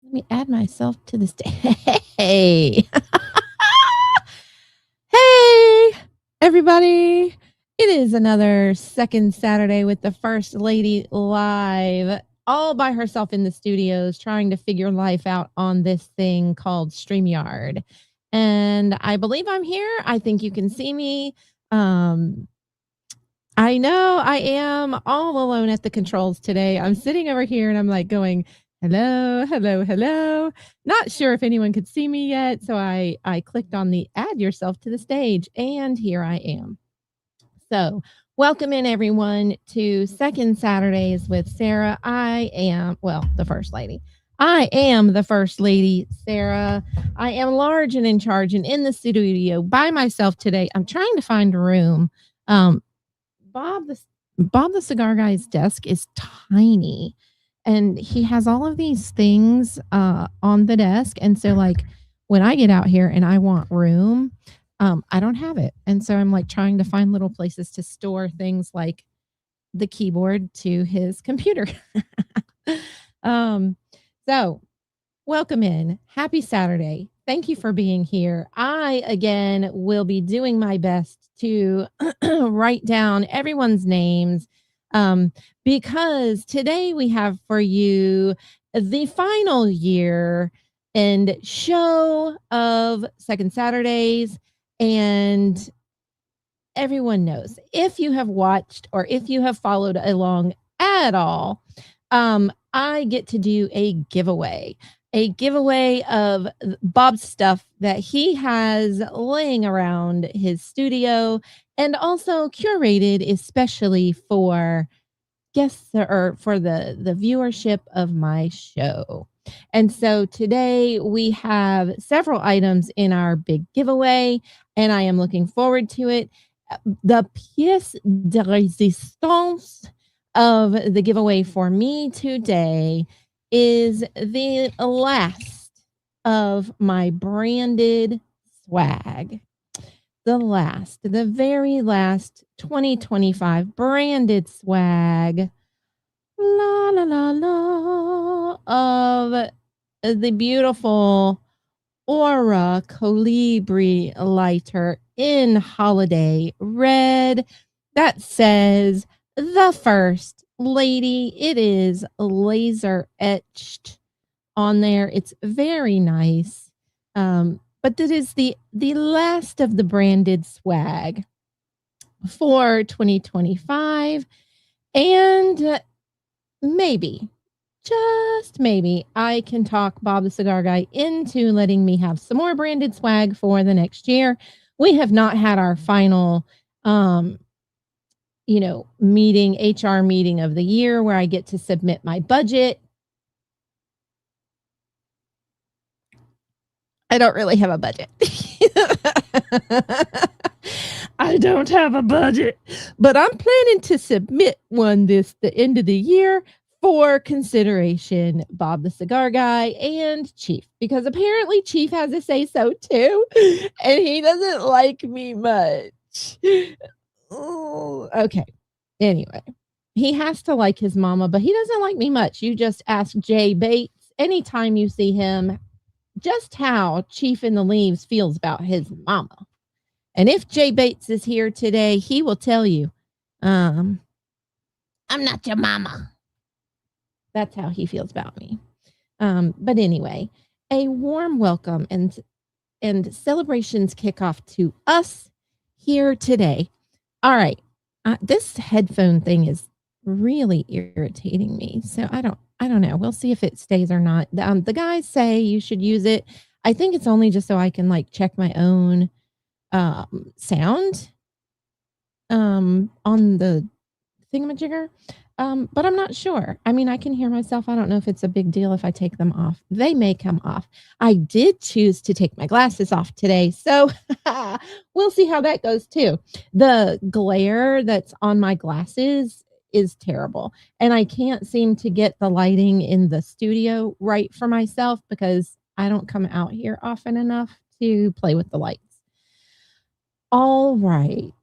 Let me add myself to the stage. Hey. Hey, everybody. It is another second Saturday with the First Lady live, all by herself in the studios, trying to figure life out on this thing called StreamYard. And I believe I'm here. I think you can see me. Um, I know I am all alone at the controls today. I'm sitting over here and I'm like going, hello, hello, hello. Not sure if anyone could see me yet. So I clicked on the add yourself to the stage and here I am. So welcome in everyone to Second Saturdays with Sarah. I am, well, the First Lady. I am the First Lady, Sarah. I am large and in charge and in the studio by myself today. I'm trying to find a room. Bob the Bob the cigar guy's desk is tiny, and he has all of these things on the desk. And so, like, when I get out here and I want room, I don't have it, and so I'm like trying to find little places to store things like the keyboard to his computer. um, so welcome in. Happy Saturday. Thank you for being here. I, again, will be doing my best to write down everyone's names because today we have for you the final year and show of Second Saturdays. And everyone knows if you have watched or if you have followed along at all, I get to do a giveaway of Bob's stuff that he has laying around his studio and also curated especially for guests or for the viewership of my show. And so today we have several items in our big giveaway and I am looking forward to it. The pièce de résistance of the giveaway for me today is the last of my branded swag. The very last 2025 branded swag. La la la la of the beautiful Aura Colibri lighter in holiday red that says the First Lady. It is laser etched on there. It's very nice. But it is the last of the branded swag for 2025. And maybe, just maybe, I can talk Bob the Cigar Guy into letting me have some more branded swag for the next year. We have not had our final meeting, HR meeting of the year where I get to submit my budget. I don't really have a budget. I don't have a budget, but I'm planning to submit one the end of the year for consideration, Bob the Cigar Guy and Chief, because apparently Chief has a say so too, and he doesn't like me much. Ooh, okay. Anyway, he has to like his mama, but he doesn't like me much. You just ask Jay Bates anytime you see him just how Chief in the Leaves feels about his mama. And if Jay Bates is here today, he will tell you, I'm not your mama. That's how he feels about me. But anyway, a warm welcome and celebrations kick off to us here today. All right. This headphone thing is really irritating me. So I don't know. We'll see if it stays or not. The guys say you should use it. I think it's only just so I can like check my own sound on the thingamajigger. But I'm not sure. I mean, I can hear myself. I don't know if it's a big deal if I take them off. They may come off. I did choose to take my glasses off today. So we'll see how that goes too. The glare that's on my glasses is terrible. And I can't seem to get the lighting in the studio right for myself because I don't come out here often enough to play with the lights. All right.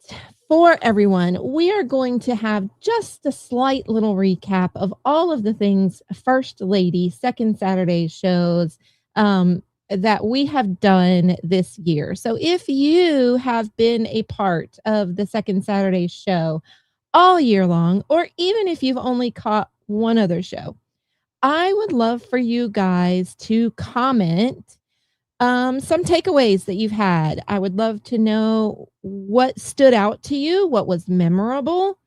for everyone, we are going to have just a slight little recap of all of the things First Lady Second Saturday shows that we have done this year. So if you have been a part of the Second Saturday show all year long, or even if you've only caught one other show, I would love for you guys to comment some takeaways that you've had. I would love to know what stood out to you, what was memorable,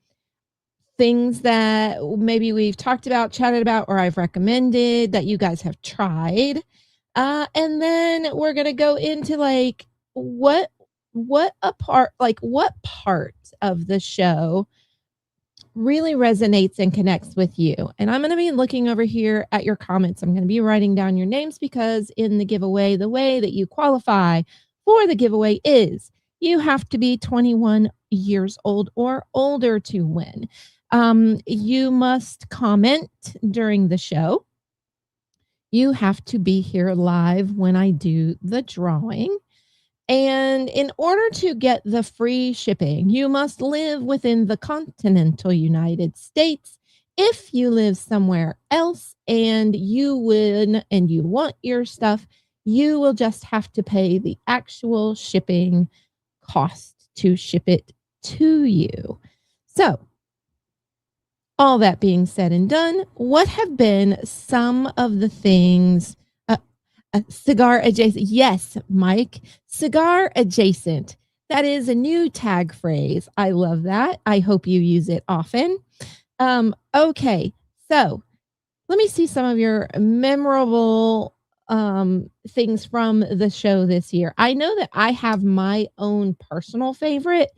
things that maybe we've talked about, chatted about, or I've recommended that you guys have tried. And then we're gonna go into like what what part of the show really resonates and connects with you. And I'm going to be looking over here at your comments. I'm going to be writing down your names because in the giveaway, the way that you qualify for the giveaway is you have to be 21 years old or older to win. You must comment during the show. You have to be here live when I do the drawing. And in order to get the free shipping, you must live within the continental United States. If you live somewhere else and you win and you want your stuff, you will just have to pay the actual shipping cost to ship it to you. So, all that being said and done, what have been some of the things cigar adjacent? Yes, Mike, cigar adjacent. That is a new tag phrase. I love that. I hope you use it often. Okay, so let me see some of your memorable things from the show this year. I know that I have my own personal favorite.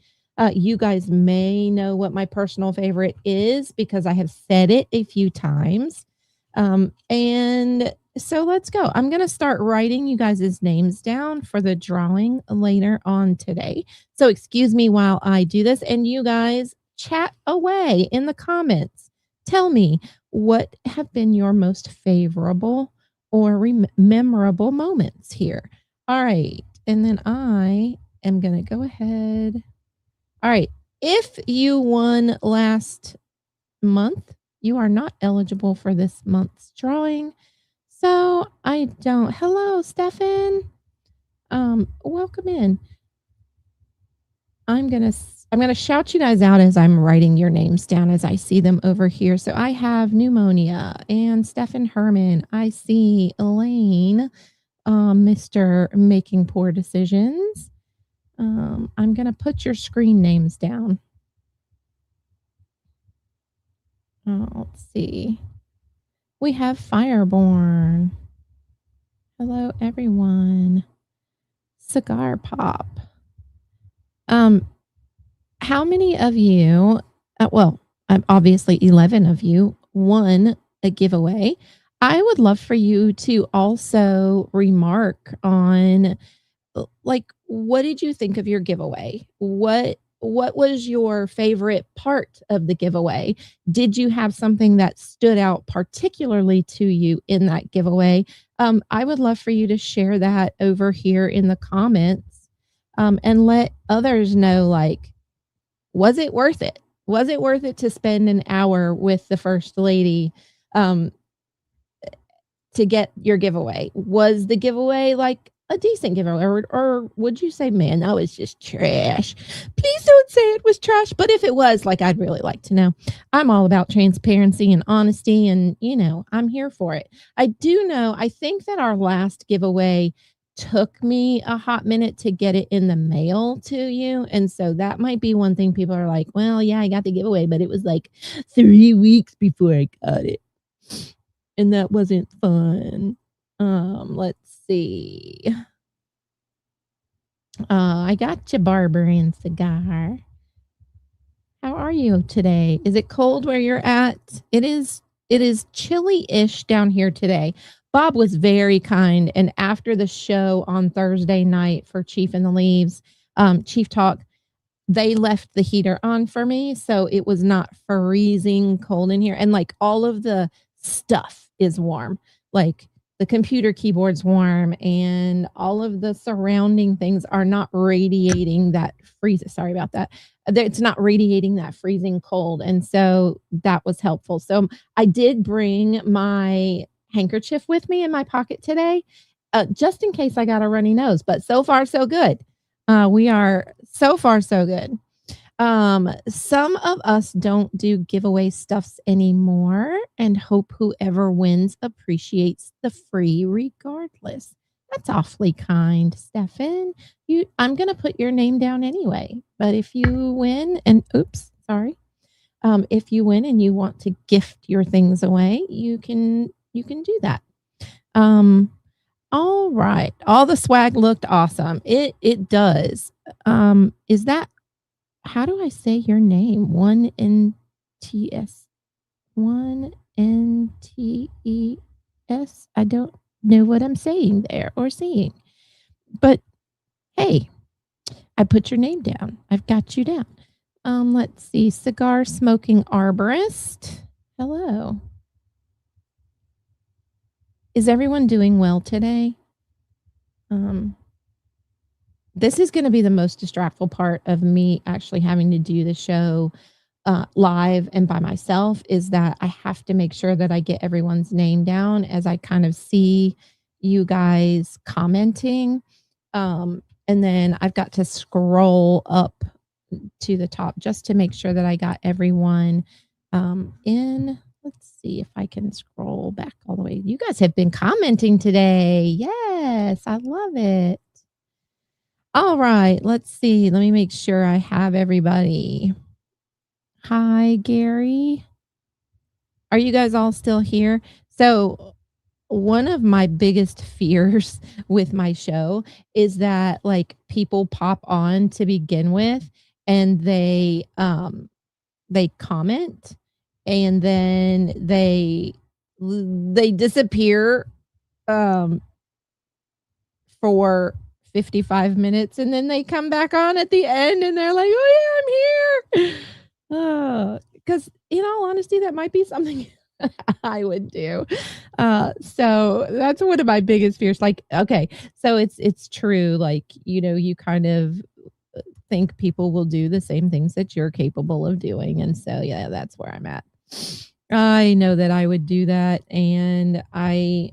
You guys may know what my personal favorite is because I have said it a few times. And so let's go. I'm going to start writing you guys' names down for the drawing later on today. So excuse me while I do this, and you guys chat away in the comments. Tell me what have been your most favorable or memorable moments here. All right. And then I am going to go ahead. All right. If you won last month, you are not eligible for this month's drawing. So I don't. Hello, Stefan. Welcome in. I'm gonna shout you guys out as I'm writing your names down as I see them over here. So I have pneumonia and Stefan Herman. I see Elaine, Mr. Making Poor Decisions. I'm gonna put your screen names down. Let's see. We have Fireborn. Hello, everyone. Cigar Pop. How many of you, obviously 11 of you won a giveaway. I would love for you to also remark on like what did you think of your giveaway? What was your favorite part of the giveaway? Did you have something that stood out particularly to you in that giveaway? I would love for you to share that over here in the comments and let others know, like, was it worth it? Was it worth it to spend an hour with the First Lady to get your giveaway? Was the giveaway like a decent giveaway, or would you say, man, that was just trash? Please don't say it was trash, but if it was, like, I'd really like to know. I'm all about transparency and honesty, and I'm here for it. I do know, I think that our last giveaway took me a hot minute to get it in the mail to you, and so that might be one thing people are like, well, yeah, I got the giveaway, but it was like 3 weeks before I got it, and that wasn't fun. Let's see. I got you, Barbarian Cigar. How are you today? Is it cold where you're at? It is chilly-ish down here today. Bob was very kind, and after the show on Thursday night for Chief and the Leaves, Chief Talk, they left the heater on for me, so it was not freezing cold in here, and like all of the stuff is warm. Like the computer keyboard's warm and all of the surrounding things are not radiating that sorry about that. It's not radiating that freezing cold. And so that was helpful. So I did bring my handkerchief with me in my pocket today, just in case I got a runny nose, but so far so good. We are so far so good. Some of us don't do giveaway stuffs anymore and hope whoever wins appreciates the free regardless. That's awfully kind, Stefan. I'm gonna put your name down anyway. But if you win and oops, sorry. If you win and you want to gift your things away, you can do that. Um, all right. All the swag looked awesome. It does. Is that how do I say your name? One NTS. One NTES. I don't know what I'm saying there or seeing. But hey, I put your name down. I've got you down. Let's see. Cigar smoking arborist. Hello. Is everyone doing well today? This is going to be the most distractful part of me actually having to do the show live and by myself is that I have to make sure that I get everyone's name down as I kind of see you guys commenting. And then I've got to scroll up to the top just to make sure that I got everyone in. Let's see if I can scroll back all the way. You guys have been commenting today. Yes, I love it. All right, let's see. Let me make sure I have everybody. Hi, Gary. Are you guys all still here? So, one of my biggest fears with my show is that like people pop on to begin with and they comment and then they disappear for 55 minutes and then they come back on at the end and they're like, "Oh yeah, I'm here." Because in all honesty, that might be something I would do. So that's one of my biggest fears. Like, okay, so it's true. Like, you kind of think people will do the same things that you're capable of doing. And so yeah, that's where I'm at. I know that I would do that. And I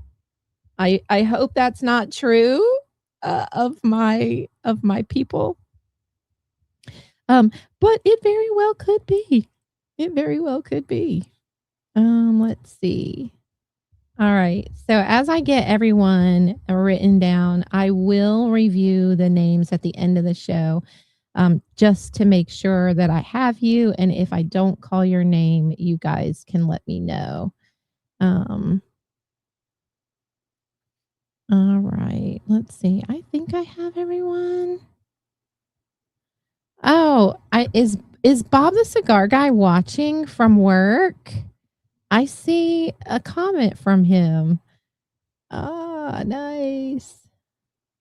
hope that's not true of my people. But it very well could be. It very well could be. Let's see. All right. So as I get everyone written down, I will review the names at the end of the show, just to make sure that I have you. And if I don't call your name, you guys can let me know. All right. Let's see. I think I have everyone. Oh, is Bob the cigar guy watching from work? I see a comment from him. Ah, nice.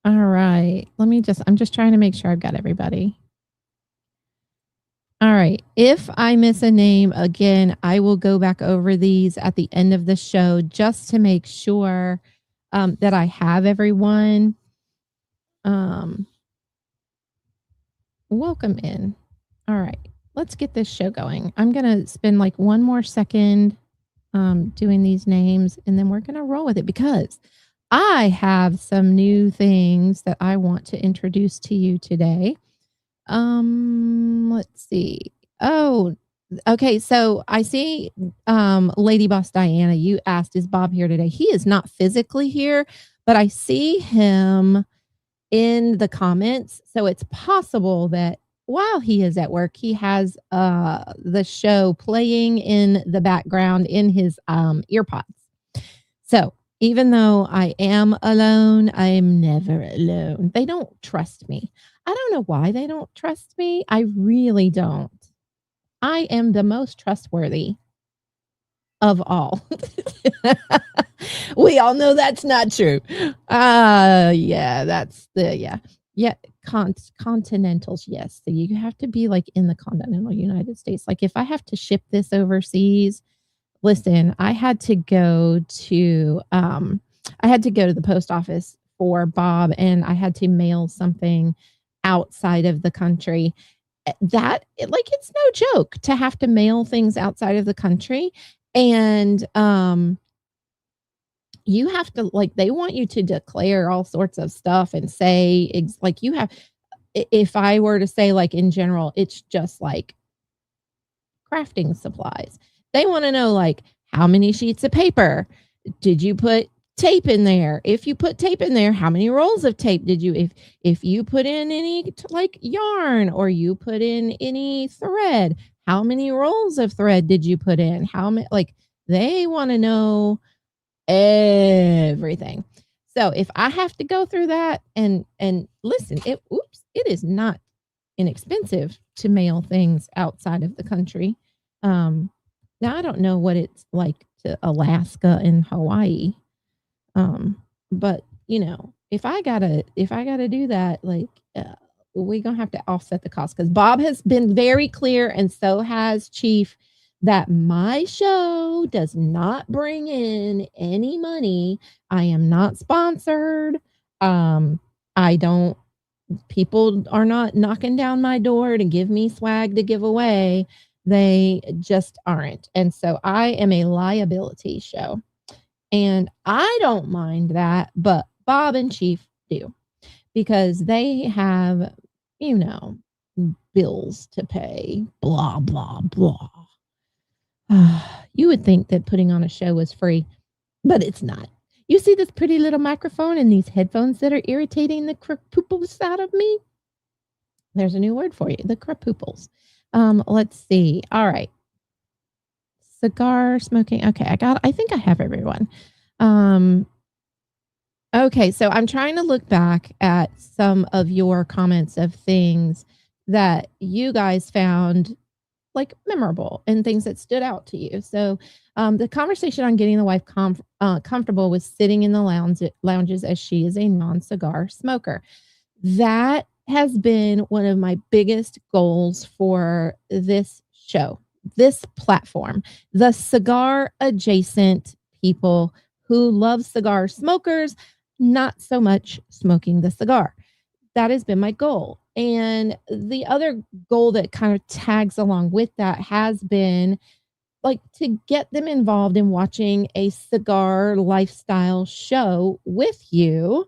All right. I'm just trying to make sure I've got everybody. All right. If I miss a name again, I will go back over these at the end of the show just to make sure that I have everyone. Welcome in. All right. Let's get this show going. I'm going to spend like one more second doing these names and then we're going to roll with it because I have some new things that I want to introduce to you today. Let's see. Oh, okay. So I see Lady Boss Diana, you asked, is Bob here today? He is not physically here, but I see him in the comments. So it's possible that while he is at work, he has the show playing in the background in his earpods. So even though I am alone, I am never alone. They don't trust me. I don't know why they don't trust me. I really don't. I am the most trustworthy of all. We all know that's not true. Yeah, that's yeah, continentals, yes. So you have to be like in the continental United States. Like if I have to ship this overseas, listen, I had to go to I had to go to the post office for Bob, and I had to mail something outside of the country. Like, it's no joke to have to mail things outside of the country, and, you have to like, they want you to declare all sorts of stuff and say like, you have if I were to say, like, in general, it's just, like, crafting supplies. They wanna know, like, how many sheets of paper? Did you put tape in there? If you put tape in there, how many rolls of tape did you if you put in any like, yarn or you put in any thread, how many rolls of thread did you put in? How many like, they wanna know everything. So, if I have to go through that and listen, it is not inexpensive to mail things outside of the country. Um, Now I don't know what it's like to Alaska and Hawaii, but, if I gotta do that, like, we gonna have to offset the cost because Bob has been very clear, and so has Chief, that my show does not bring in any money. I am not sponsored. I don't People are not knocking down my door to give me swag to give away. They just aren't. And so I am a liability show. And I don't mind that, but Bob and Chief do because they have, you know, bills to pay, blah, blah, blah. You would think that putting on a show was free, but it's not. You see this pretty little microphone and these headphones that are irritating the pooples out of me? There's a new word for you, the crapooples. Let's see. All right. Cigar smoking. Okay, I think I have everyone. Okay, so I'm trying to look back at some of your comments of things that you guys found like memorable and things that stood out to you. So, the conversation on getting the wife comfortable with sitting in the lounges as she is a non-cigar smoker. That has been one of my biggest goals for this show, this platform, the cigar adjacent people who love cigar smokers, not so much smoking the cigar. That has been my goal. And the other goal that kind of tags along with that has been like to get them involved in watching a cigar lifestyle show with you,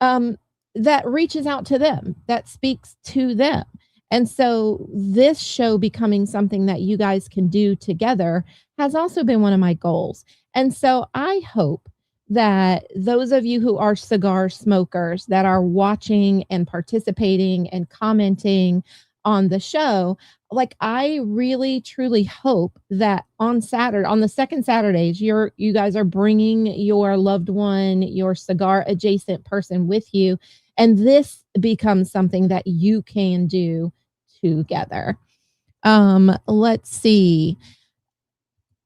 um, that reaches out to them, that speaks to them. And so this show becoming something that you guys can do together has also been one of my goals. And so I hope that those of you who are cigar smokers that are watching and participating and commenting on the show, like, I really truly hope that on the second Saturdays, you guys are bringing your loved one, your cigar adjacent person with you, and this becomes something that you can do together. Let's see.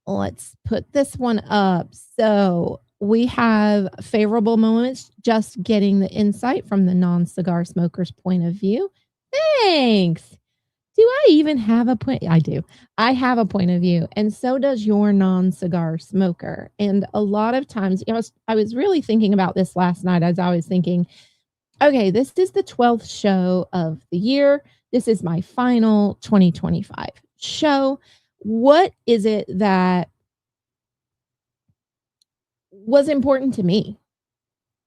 Let's put this one up. So, we have favorable moments, just getting the insight from the non-cigar smoker's point of view. Thanks. Do I even have a point? I do. I have a point of view, and so does your non-cigar smoker. And a lot of times, I was really thinking about this last night as I was thinking, okay, this is the 12th show of the year. This is my final 2025 show. What is it that was important to me?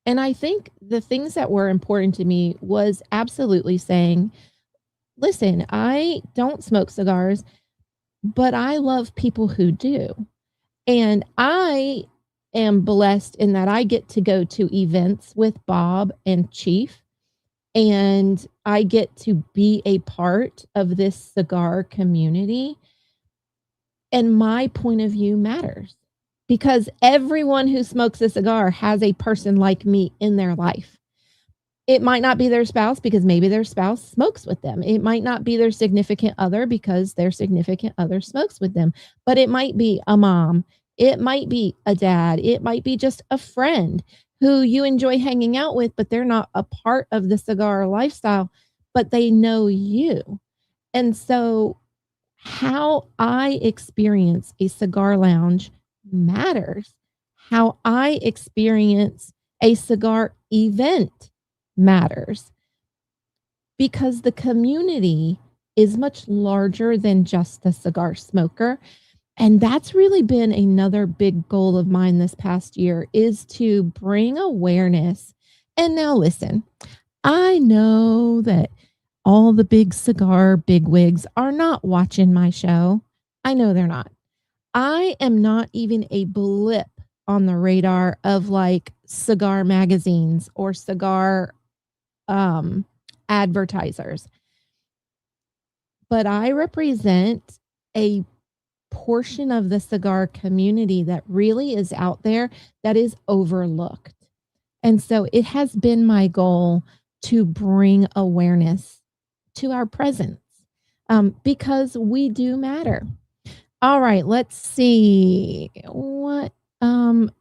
And I think the things that were important to me was absolutely saying, listen, I don't smoke cigars, but I love people who do. And I am blessed in that I get to go to events with Bob and Chief, and I get to be a part of this cigar community. And my point of view matters because everyone who smokes a cigar has a person like me in their life. It might not be their spouse because maybe their spouse smokes with them. It might not be their significant other because their significant other smokes with them, but it might be a mom. It might be a dad. It might be just a friend who you enjoy hanging out with, but they're not a part of the cigar lifestyle, but they know you. And so how I experience a cigar lounge matters. how I experience a cigar event matters because the community is much larger than just the cigar smoker. And that's really been another big goal of mine this past year is to bring awareness. And now listen, I know that all the big cigar bigwigs are not watching my show. I know they're not. I am not even a blip on the radar of like cigar magazines or cigar um, advertisers, but I represent a portion of the cigar community that really is out there that is overlooked. And so it has been my goal to bring awareness to our presence because we do matter. All right, let's see what. Um,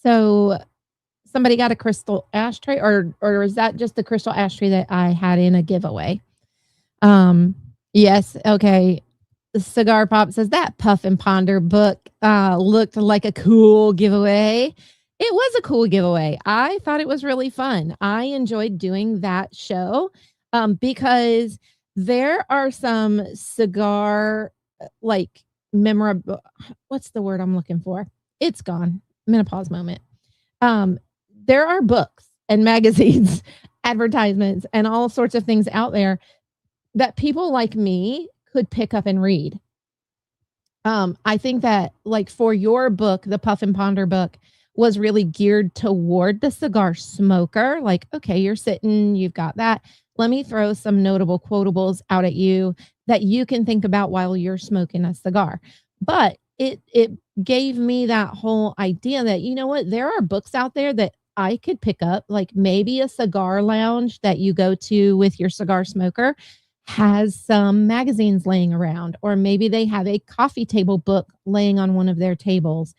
so somebody got a crystal ashtray, or is that just the crystal ashtray that I had in a giveaway? Yes, okay. Cigar Pop says that Puff and Ponder book looked like a cool giveaway. It was a cool giveaway. I thought it was really fun. I enjoyed doing that show because there are some cigar like memorable. What's the word I'm looking for? It's gone. Menopause moment. Um, there are books and magazines, advertisements, and all sorts of things out there that people like me could pick up and read. I think that like for your book, the Puff and Ponder book was really geared toward the cigar smoker. Like, okay, you're sitting, you've got that. Let me throw some notable quotables out at you that you can think about while you're smoking a cigar. But it gave me that whole idea that you know what, there are books out there that I could pick up, like maybe a cigar lounge that you go to with your cigar smoker has some magazines laying around, or maybe they have a coffee table book laying on one of their tables.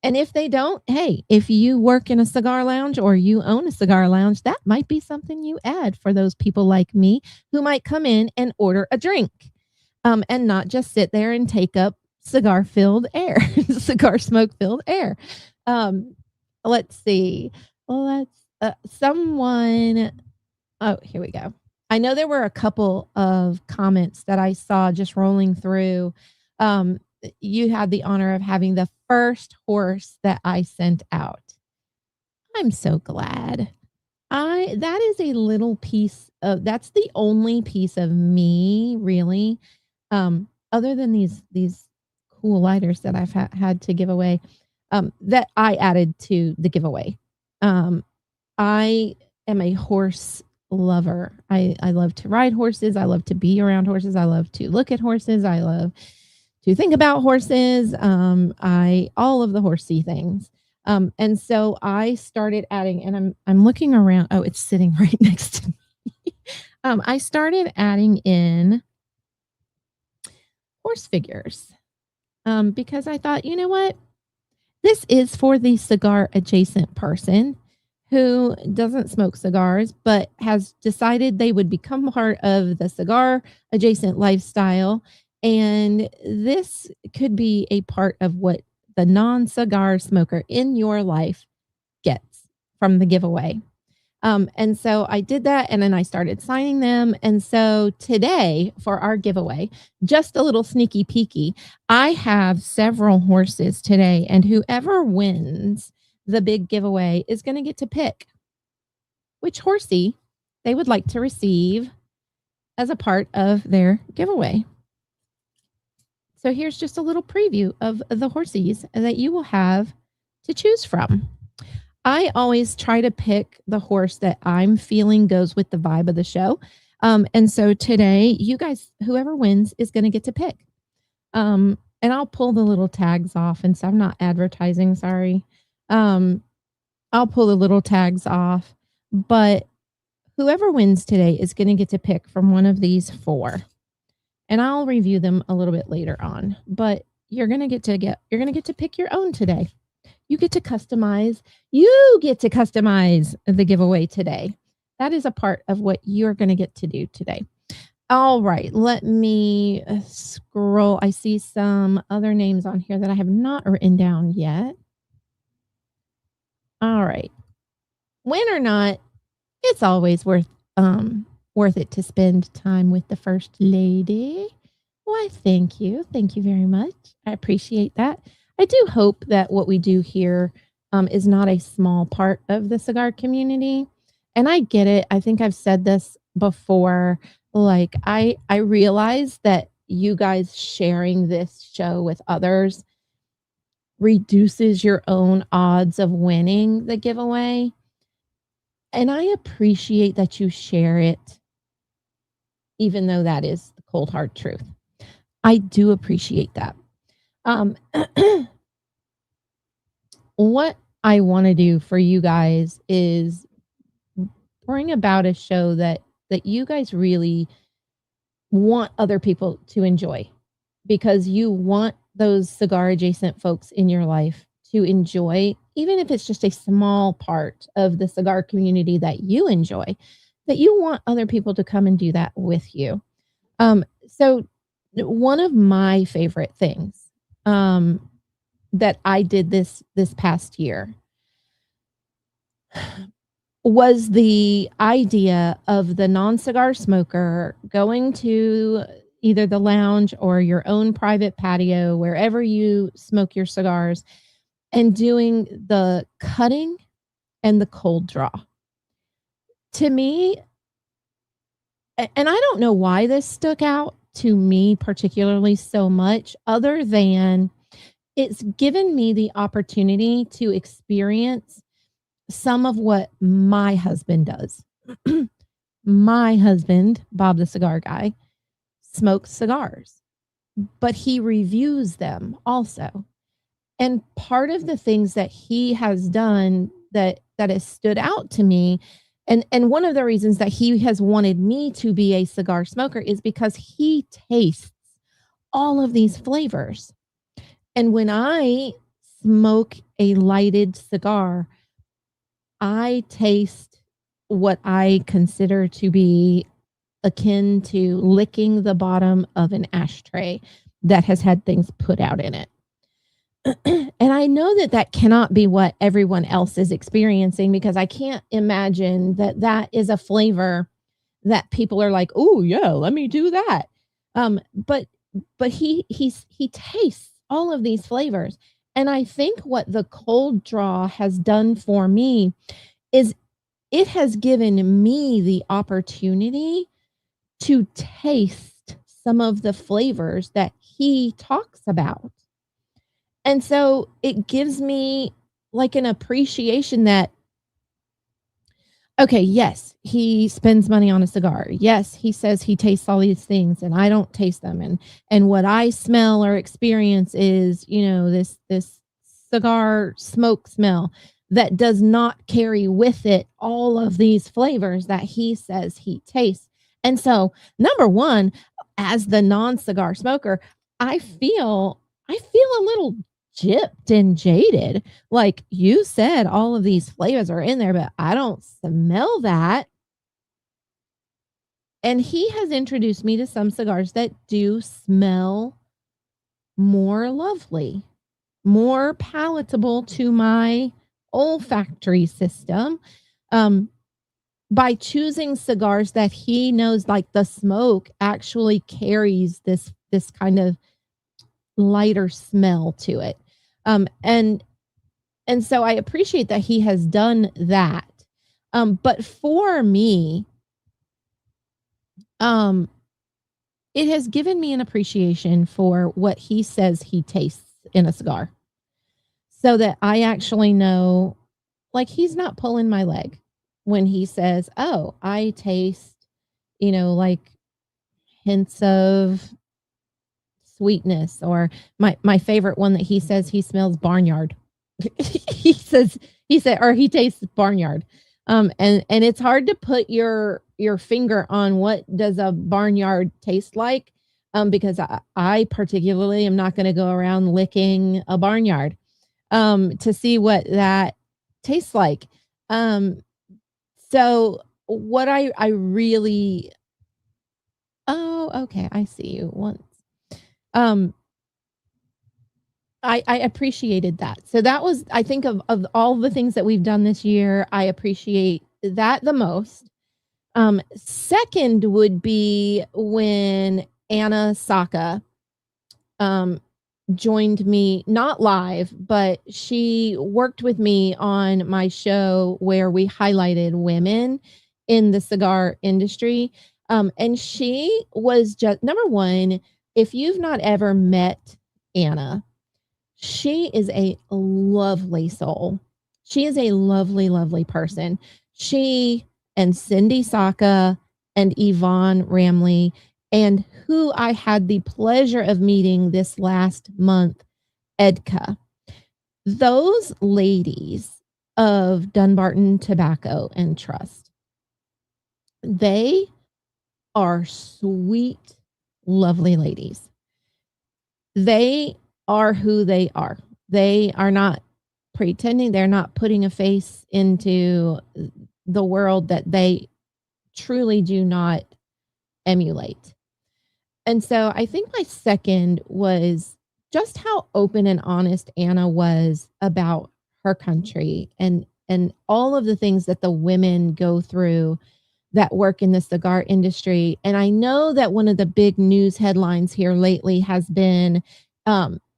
And if they don't, hey, if you work in a cigar lounge or you own a cigar lounge, that might be something you add for those people like me who might come in and order a drink and not just sit there and take up cigar filled air, cigar smoke filled air. Um, let's see. Let's, someone Oh, here we go. I know there were a couple of comments that I saw just rolling through. Um, you had the honor of having the first horse that I sent out. I'm so glad. I That is a little piece of that's the only piece of me really, other than these cool lighters that I've had to give away, that I added to the giveaway. Um, I am a horse lover. I love to ride horses. I love to be around horses. I love to look at horses. I love to think about horses. I all of the horsey things. And so I started adding, and I'm looking around. Oh, it's sitting right next to me. I started adding in horse figures because I thought, you know what, this is for the cigar adjacent person who doesn't smoke cigars, but has decided they would become part of the cigar adjacent lifestyle. And this could be a part of what the non cigar smoker in your life gets from the giveaway. And so I did that and then I started signing them. And so today for our giveaway, just a little sneaky peeky, I have several horses today, and whoever wins the big giveaway is going to get to pick which horsey they would like to receive as a part of their giveaway. So here's just a little preview of the horsies that you will have to choose from. I always try to pick the horse that I'm feeling goes with the vibe of the show. And so today, you guys, whoever wins is going to get to pick. And I'll pull the little tags off. And so I'm not advertising, sorry. I'll pull the little tags off. But whoever wins today is going to get to pick from one of these four. And I'll review them a little bit later on. But you're going to get to pick your own today. You get to customize the giveaway today. That is a part of what you're going to get to do today. All right, let me scroll. I see some other names on here that I have not written down yet. All right. Win or not, it's always worth it to spend time with the First Lady. Why, thank you. Thank you very much. I appreciate that. I do hope that what we do here is not a small part of the cigar community. And I get it. I think I've said this before. Like I realize that you guys sharing this show with others reduces your own odds of winning the giveaway. And I appreciate that you share it, even though that is the cold hard truth. I do appreciate that. Um, what I want to do for you guys is bring about a show that you guys really want other people to enjoy, because you want those cigar adjacent folks in your life to enjoy, even if it's just a small part of the cigar community that you enjoy, that you want other people to come and do that with you. So one of my favorite things that I did this past year was the idea of the non-cigar smoker going to either the lounge or your own private patio, wherever you smoke your cigars, and doing the cutting and the cold draw. To me, and I don't know why this stuck out to me particularly so much, other than it's given me the opportunity to experience some of what my husband does. My husband, Bob the cigar guy, smokes cigars, but he reviews them also. And part of the things that he has done that has stood out to me, and one of the reasons that he has wanted me to be a cigar smoker, is because he tastes all of these flavors. And when I smoke a lighted cigar, I taste what I consider to be akin to licking the bottom of an ashtray that has had things put out in it. And I know that that cannot be what everyone else is experiencing, because I can't imagine that that is a flavor that people are like, "Oh yeah, let me do that." But he tastes all of these flavors, and I think what the cold draw has done for me is it has given me the opportunity to taste some of the flavors that he talks about. And so it gives me like an appreciation that, okay, yes, he spends money on a cigar. Yes, he says he tastes all these things and I don't taste them. And what I smell or experience is, this cigar smoke smell that does not carry with it all of these flavors that he says he tastes. And so, number one, as the non-cigar smoker, I feel a little gypped and jaded. Like, you said all of these flavors are in there, but I don't smell that. And he has introduced me to some cigars that do smell more lovely, more palatable to my olfactory system. Um, by choosing cigars that he knows, like, the smoke actually carries this kind of lighter smell to it. And so I appreciate that he has done that. But for me, um, it has given me an appreciation for what he says he tastes in a cigar, so that I actually know, like, he's not pulling my leg when he says, "Oh, I taste, like, hints of sweetness," or my favorite one that he says he smells barnyard. he says he said or he tastes barnyard. And it's hard to put your finger on what does a barnyard taste like, because I particularly am not going to go around licking a barnyard to see what that tastes like. Um, so what I really oh, okay, I see you once. Um, I appreciated that. So that was, I think, of all the things that we've done this year, I appreciate that the most. Second would be when Anna Saka um, joined me, not live, but she worked with me on my show where we highlighted women in the cigar industry. And she was just, number one, if you've not ever met Anna, she is a lovely soul. She is a lovely, lovely person. She and Cindy Saka and Yvonne Ramley, and who I had the pleasure of meeting this last month, Edka. Those ladies of Dunbarton Tobacco and Trust, they are sweet, lovely ladies. They are who they are. They are not pretending, they're not putting a face into the world that they truly do not emulate. And so I think my second was just how open and honest Anna was about her country and all of the things that the women go through that work in the cigar industry. And I know that one of the big news headlines here lately has been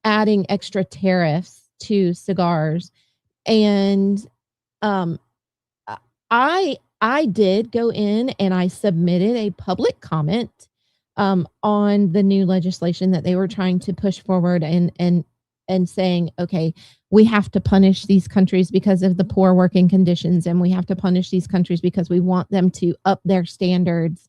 adding extra tariffs to cigars. And um, I did go in and I submitted a public comment on the new legislation that they were trying to push forward and saying, okay, we have to punish these countries because of the poor working conditions, and we have to punish these countries because we want them to up their standards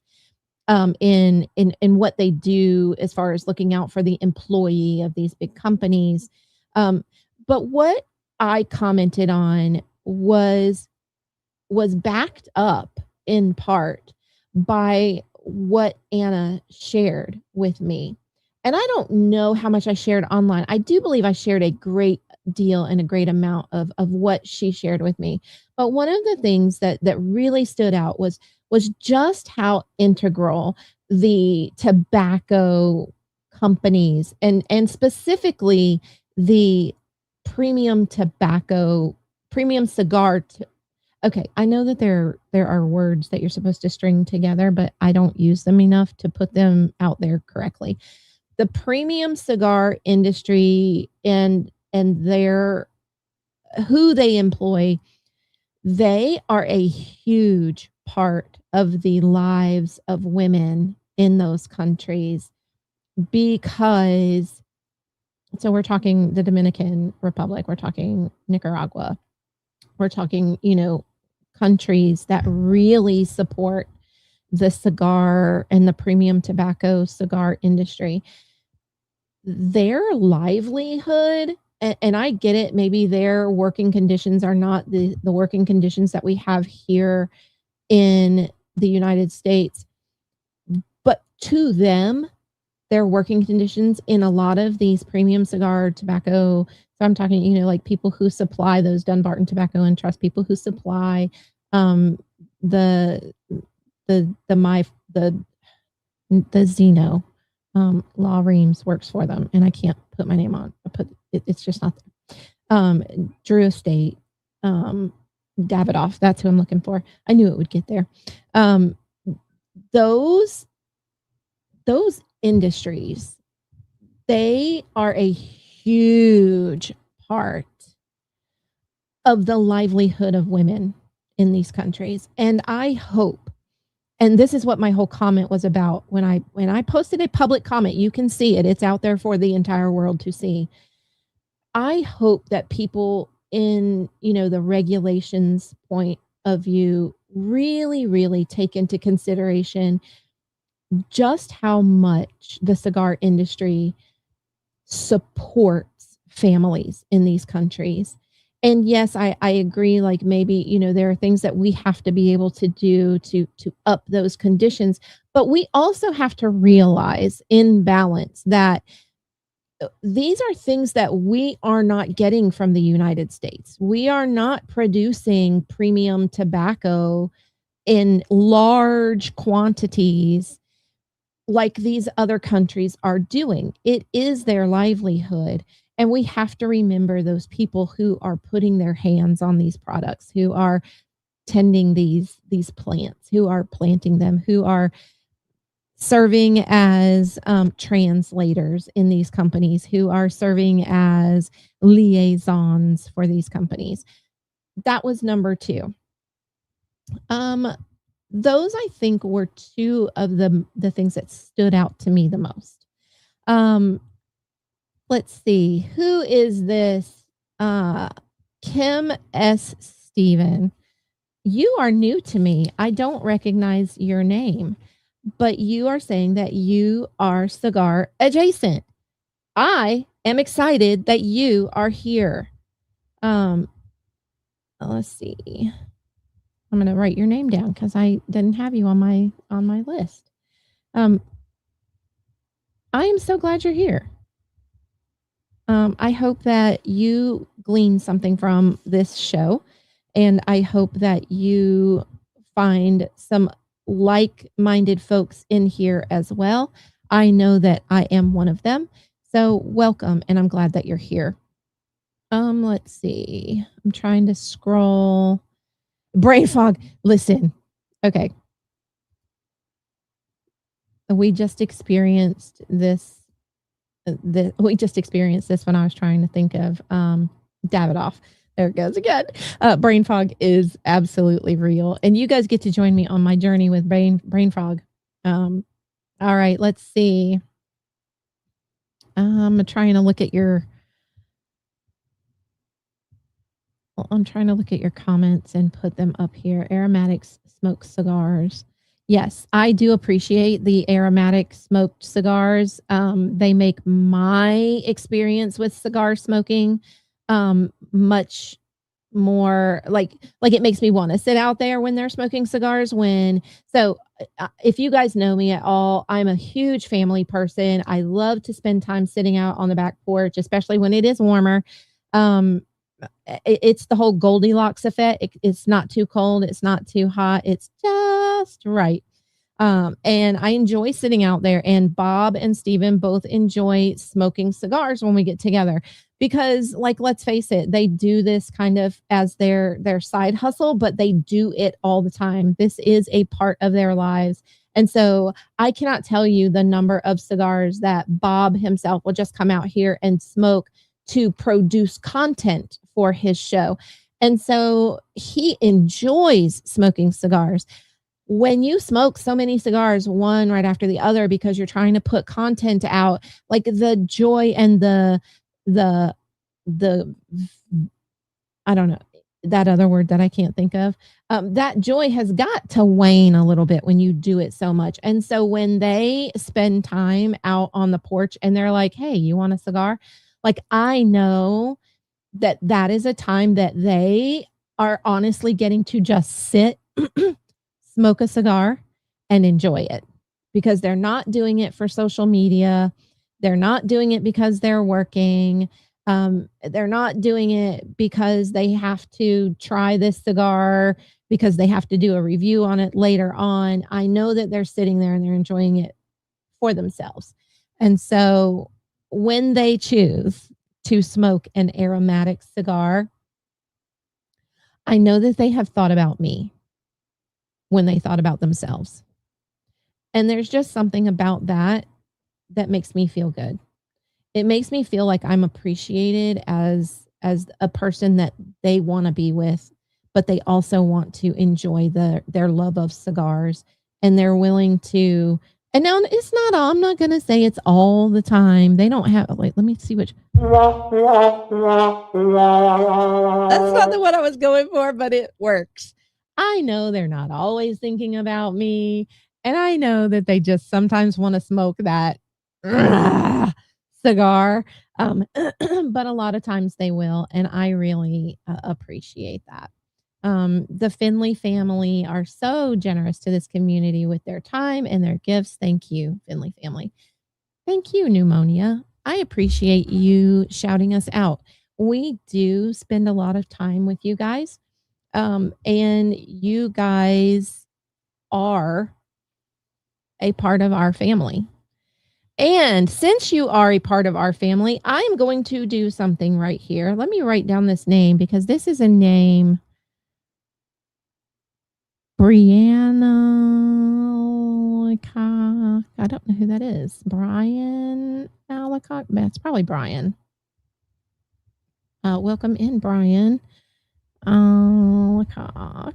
in what they do as far as looking out for the employee of these big companies. But what I commented on was backed up in part by what Anna shared with me. And I don't know how much I shared online. I do believe I shared a great deal and a great amount of what she shared with me. But one of the things that really stood out was just how integral the tobacco companies and specifically the premium tobacco, premium cigar. Okay, I know that there are words that you're supposed to string together, but I don't use them enough to put them out there correctly. The premium cigar industry and their who they employ, they are a huge part of the lives of women in those countries because so we're talking the Dominican Republic, we're talking Nicaragua, we're talking, countries that really support the cigar and the premium tobacco cigar industry. Their livelihood, and I get it, maybe their working conditions are not the working conditions that we have here in the United States, but to them, their working conditions in a lot of these premium cigar tobacco. So I'm talking, like people who supply those Dunbarton Tobacco and Trust, people who supply the Zeno. Law Reams works for them, and I can't put my name on. It's just not there. Drew Estate, Davidoff. That's who I'm looking for. I knew it would get there. Those industries, they are a huge part of the livelihood of women in these countries. And I hope, and this is what my whole comment was about when I posted a public comment, you can see it, it's out there for the entire world to see. I hope that people in, the regulations point of view really, really take into consideration just how much the cigar industry supports families in these countries. And yes, I agree, like maybe, there are things that we have to be able to do to up those conditions, but we also have to realize in balance that these are things that we are not getting from the United States. We are not producing premium tobacco in large quantities like these other countries are doing. It is their livelihood. And we have to remember those people who are putting their hands on these products, who are tending these plants, who are planting them, who are serving as translators in these companies, who are serving as liaisons for these companies. That was number two. Um, those I think were two of the things that stood out to me the most. Um, let's see, who is this? Kim S. Steven. You are new to me. I don't recognize your name, but you are saying that you are cigar adjacent. I am excited that you are here. Um, let's see. I'm going to write your name down because I didn't have you on my list. I am so glad you're here. I hope that you glean something from this show, and I hope that you find some like-minded folks in here as well. I know that I am one of them. So welcome, and I'm glad that you're here. Let's see. I'm trying to scroll. Brain fog. Listen. Okay. We just experienced this we just experienced this when I was trying to think of Davidoff. There it goes again. Brain fog is absolutely real, and you guys get to join me on my journey with brain fog. All right, let's see. I'm trying to look at your. I'm trying to look at your comments and put them up here. Aromatics smoked cigars. Yes, I do appreciate the aromatic smoked cigars. They make my experience with cigar smoking much more like it makes me want to sit out there when they're smoking cigars if you guys know me at all, I'm a huge family person. I love to spend time sitting out on the back porch, especially when it is warmer. um it's the whole Goldilocks effect. It's not too cold, it's not too hot, it's just right. And I enjoy sitting out there, and Bob and Steven both enjoy smoking cigars when we get together because, like, let's face it, they do this kind of as their side hustle, but they do it all the time. This is a part of their lives. And so I cannot tell you the number of cigars that Bob himself will just come out here and smoke to produce content for his show. And so he enjoys smoking cigars. When you smoke so many cigars, one right after the other, because you're trying to put content out, like the joy and the the I don't know that other word that I can't think of. That joy has got to wane a little bit when you do it so much. And so when they spend time out on the porch and they're like, "Hey, you want a cigar?" Like, I know that that is a time that they are honestly getting to just sit, smoke a cigar, and enjoy it because they're not doing it for social media. They're not doing it because they're working. They're not doing it because they have to try this cigar because they have to do a review on it later on. I know that they're sitting there and they're enjoying it for themselves. And so when they choose to smoke an aromatic cigar, I know that they have thought about me when they thought about themselves. And there's just something about that that makes me feel good. It makes me feel like I'm appreciated as a person that they want to be with, but they also want to enjoy their love of cigars, and they're willing to. And now it's not all, I'm not going to say it's all the time. They don't have, like, let me see which. That's not the one I was going for, but it works. I know they're not always thinking about me. And I know that they just sometimes want to smoke that cigar. But a lot of times they will. And I really appreciate that. The Finley family are so generous to this community with their time and their gifts. Thank you, Finley family. Thank you, Pneumonia. I appreciate you shouting us out. We do spend a lot of time with you guys, and you guys are a part of our family. And since you are a part of our family, I'm going to do something right here. Let me write down this name because this is a name. Brianna Alcock. I don't know who that is. Brian Alcock. That's probably Brian. Welcome in, Brian Alcock.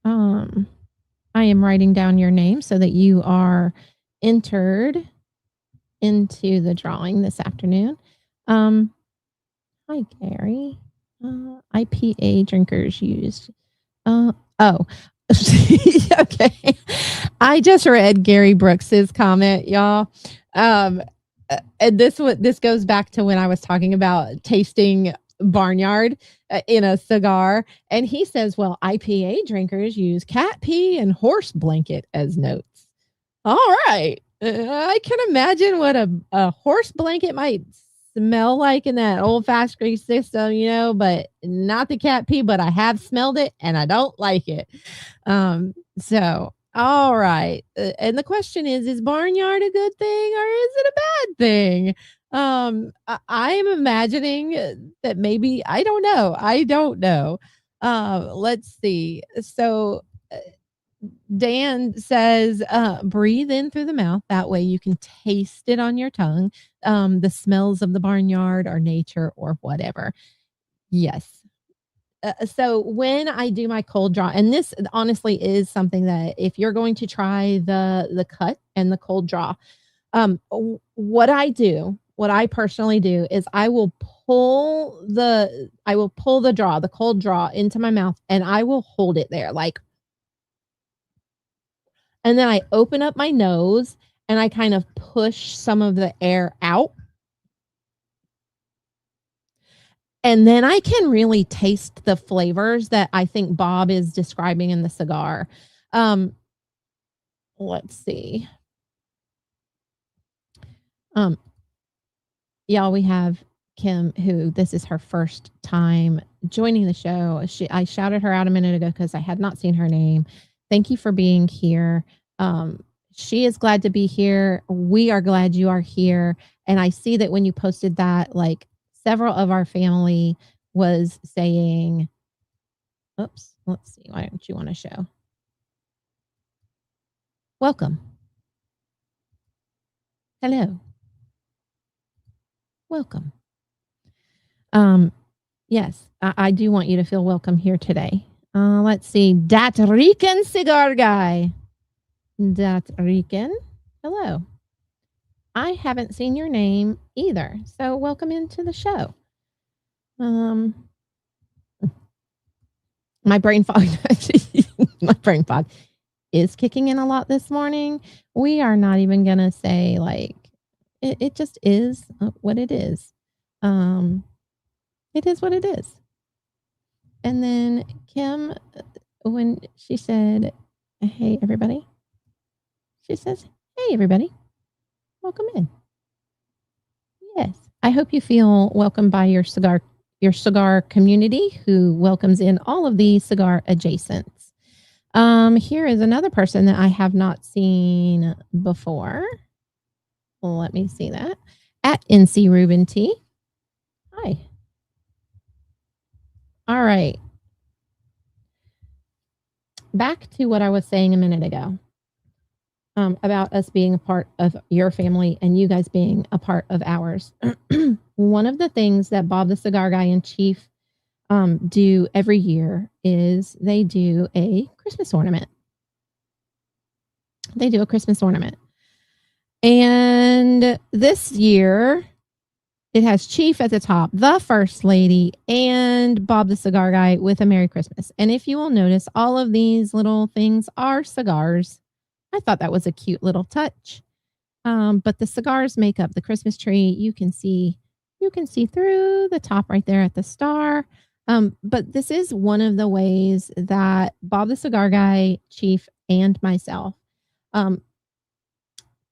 I am writing down your name so that you are entered into the drawing this afternoon. Hi, Gary. IPA drinkers used. Oh, okay. I just read Gary Brooks's comment, y'all. And this goes back to when I was talking about tasting barnyard in a cigar, and he says, "Well, IPA drinkers use cat pee and horse blanket as notes." All right, I can imagine what a horse blanket might smell like in that old factory system, but not the cat pee, but I have smelled it and I don't like it. So, all right. And the question is barnyard a good thing or is it a bad thing? I'm imagining that maybe, I don't know. I don't know. Let's see. So, Dan says, breathe in through the mouth. That way you can taste it on your tongue. The smells of the barnyard or nature or whatever. Yes. So when I do my cold draw, and this honestly is something that if you're going to try the cut and the cold draw, what I personally do is I will pull the cold draw into my mouth and I will hold it there like, and then I open up my nose and I kind of push some of the air out. And then I can really taste the flavors that I think Bob is describing in the cigar. Let's see. Y'all, we have Kim, who this is her first time joining the show. I shouted her out a minute ago because I had not seen her name. Thank you for being here. She is glad to be here. We are glad you are here. And I see that when you posted that, like several of our family was saying, oops, let's see. Why don't you want to show? Welcome. Hello. Welcome. Yes, I do want you to feel welcome here today. Let's see. Dat Rican Cigar Guy. Dat Rican. Hello. I haven't seen your name either. So welcome into the show. My brain fog. My brain fog is kicking in a lot this morning. We are not even going to say like, it just is what it is. It is what it is. And then Kim, when she said, hey, everybody, she says, hey, everybody, welcome in. Yes. I hope you feel welcomed by your cigar community who welcomes in all of the cigar adjacents. Here is another person that I have not seen before. Let me see that. At NC Ruben T. Hi. All right. Back to what I was saying a minute ago about us being a part of your family and you guys being a part of ours. One of the things that Bob the Cigar Guy in Chief do every year is they do a Christmas ornament. They do a Christmas ornament. And this year, it has Chief at the top, the First Lady, and Bob the Cigar Guy with a Merry Christmas. And if you will notice, all of these little things are cigars. I thought that was a cute little touch. But the cigars make up the Christmas tree. You can see through the top right there at the star. But this is one of the ways that Bob the Cigar Guy, Chief, and myself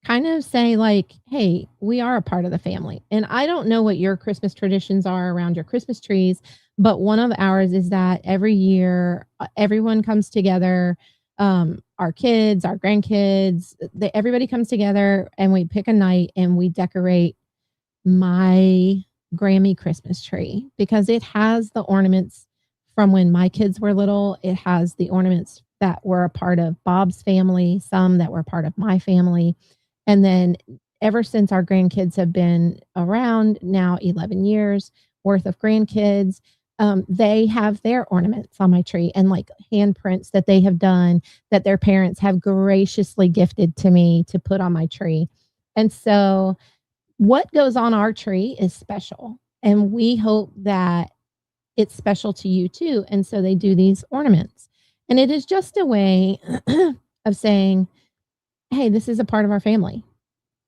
kind of say like, hey, we are a part of the family. And I don't know what your Christmas traditions are around your Christmas trees, but one of ours is that every year everyone comes together. our kids, our grandkids, everybody comes together and we pick a night and we decorate my Grammy Christmas tree because it has the ornaments from when my kids were little. It has the ornaments that were a part of Bob's family, some that were part of my family. And then ever since our grandkids have been around, now 11 years worth of grandkids, they have their ornaments on my tree and like handprints that they have done that their parents have graciously gifted to me to put on my tree. And so what goes on our tree is special. And we hope that it's special to you too. And so they do these ornaments. And it is just a way of saying, hey, this is a part of our family.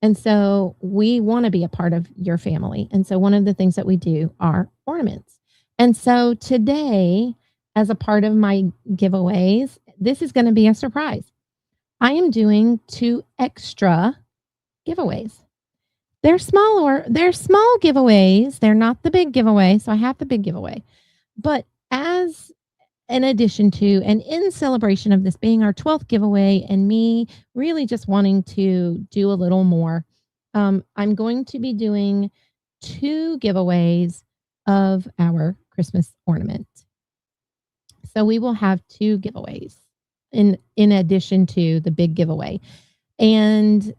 And so we want to be a part of your family. And so one of the things that we do are ornaments. And so today, as a part of my giveaways, this is going to be a surprise. I am doing 2 extra giveaways. They're small giveaways. They're not the big giveaway. So I have the big giveaway. But as in addition to and in celebration of this being our 12th giveaway and me really just wanting to do a little more, I'm going to be doing 2 giveaways of our Christmas ornament. So we will have 2 giveaways in addition to the big giveaway. And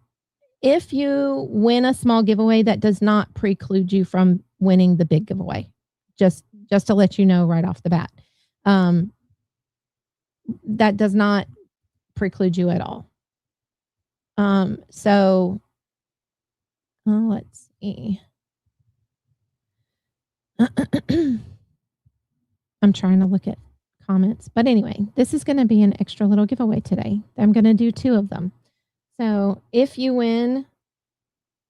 if you win a small giveaway, that does not preclude you from winning the big giveaway. Just to let you know right off the bat. That does not preclude you at all. So let's see. I'm trying to look at comments. But anyway, this is going to be an extra little giveaway today. I'm going to do 2 of them. So if you win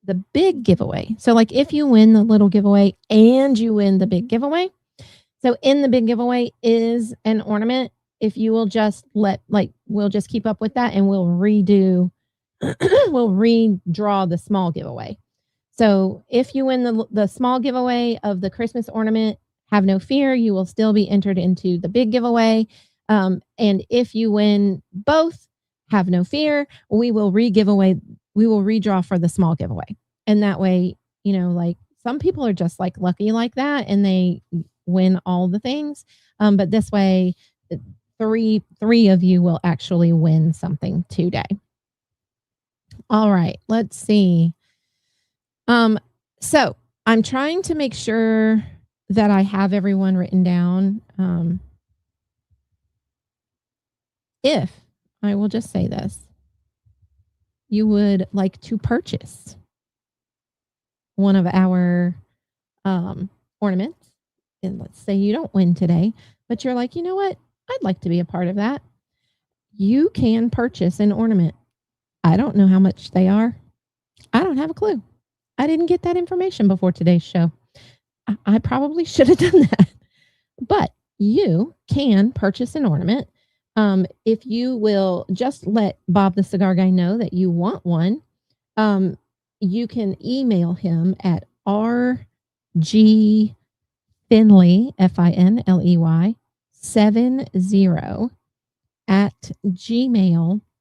the big giveaway, so like if you win the little giveaway and you win the big giveaway, so in the big giveaway is an ornament. If you will just we'll just keep up with that and we'll redraw the small giveaway. So if you win the small giveaway of the Christmas ornament, have no fear, you will still be entered into the big giveaway. And if you win both, have no fear, we will redraw for the small giveaway. And that way, like some people are just like lucky like that and they win all the things. But this way, three of you will actually win something today. All right, let's see. So I'm trying to make sure that I have everyone written down. If I will just say this, you would like to purchase one of our ornaments, and let's say you don't win today, but you're like, you know what? I'd like to be a part of that. You can purchase an ornament. I don't know how much they are. I don't have a clue. I didn't get that information before today's show. I probably should have done that. But you can purchase an ornament. If you will just let Bob the Cigar Guy know that you want one, you can email him at rgfinley, Finley, 70 at gmail.com.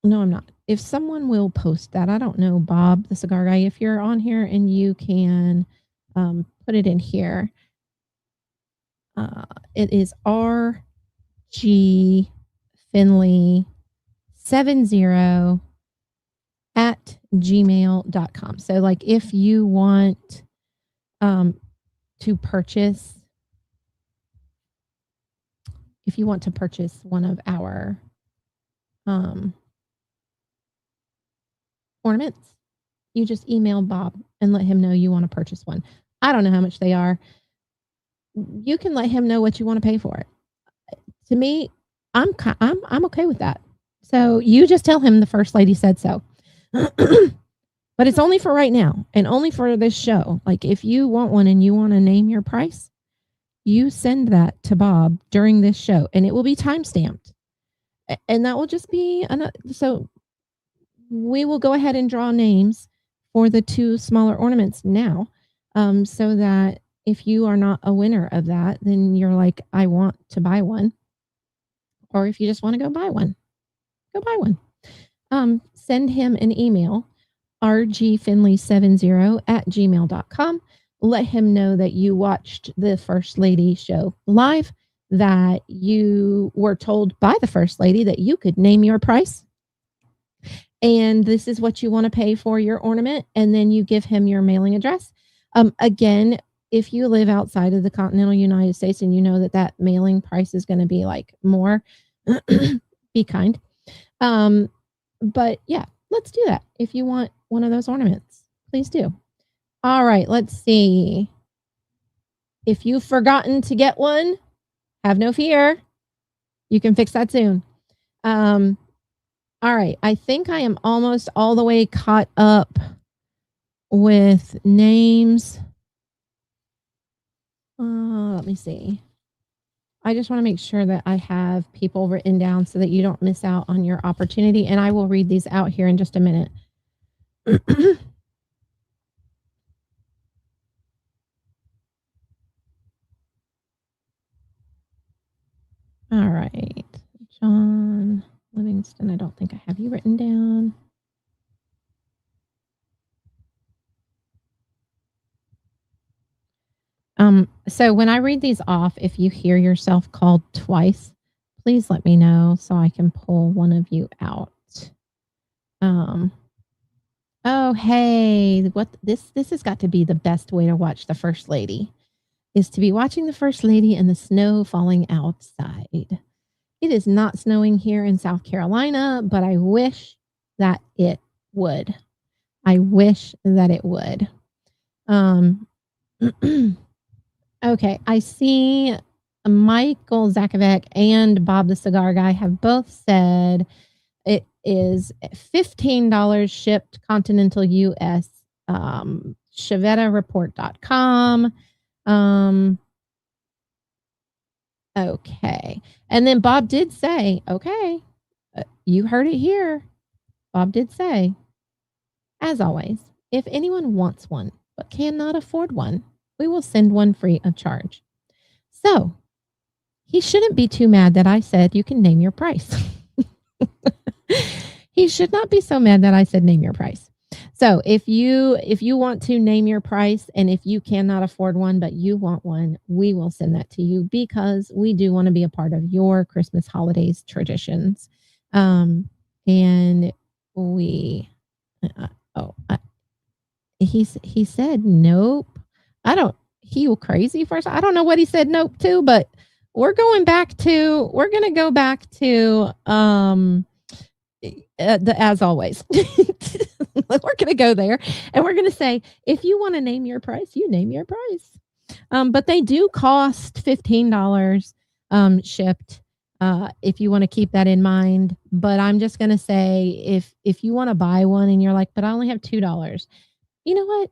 No, I'm not. If someone will post that, I don't know, Bob the Cigar Guy, if you're on here and you can put it in here. It is rgfinley, 70 at gmail.com. So like if you want to purchase one of our ornaments, you just email Bob and let him know you want to purchase one. I don't know how much they are. You can let him know what you want to pay for it. To me, I'm okay with that. So you just tell him the First Lady said so. But it's only for right now and only for this show. Like if you want one and you want to name your price, you send that to Bob during this show and it will be time-stamped. And that will just be so we will go ahead and draw names for the 2 smaller ornaments now, so that if you are not a winner of that, then you're like, I want to buy one. Or if you just want to go buy one, go buy one. Send him an email, rgfinley70@gmail.com. Let him know that you watched the First Lady show live, that you were told by the First Lady that you could name your price. And this is what you want to pay for your ornament. And then you give him your mailing address. Again, if you live outside of the continental United States and you know that that mailing price is going to be like more, be kind. But yeah, let's do that. If you want one of those ornaments, please do. All right, let's see. If you've forgotten to get one, have no fear. You can fix that soon. All right, I think I am almost all the way caught up with names. Let me see. I just want to make sure that I have people written down so that you don't miss out on your opportunity. And I will read these out here in just a minute. All right. John Livingston, I don't think I have you written down. So when I read these off, if you hear yourself called twice, please let me know so I can pull one of you out. Oh, hey, what this has got to be the best way to watch the First Lady, is to be watching the First Lady and the snow falling outside. It is not snowing here in South Carolina, but I wish that it would. I wish that it would. Okay, I see Michael Zakovic and Bob the Cigar Guy have both said it is $15 shipped continental US. ChevettaReport.com. Okay. And then Bob did say, okay, you heard it here. Bob did say, as always, if anyone wants one but cannot afford one, we will send one free of charge. So he shouldn't be too mad that I said you can name your price. He should not be so mad that I said name your price. So if you want to name your price, and if you cannot afford one but you want one, we will send that to you, because we do want to be a part of your Christmas holidays traditions. And we he said nope. He was crazy first. I don't know what he said nope to, but we're going to go back to the as always. We're going to go there, and we're going to say, if you want to name your price, you name your price. But they do cost $15 shipped, if you want to keep that in mind. But I'm just going to say, if you want to buy one and you're like, but I only have $2, you know what?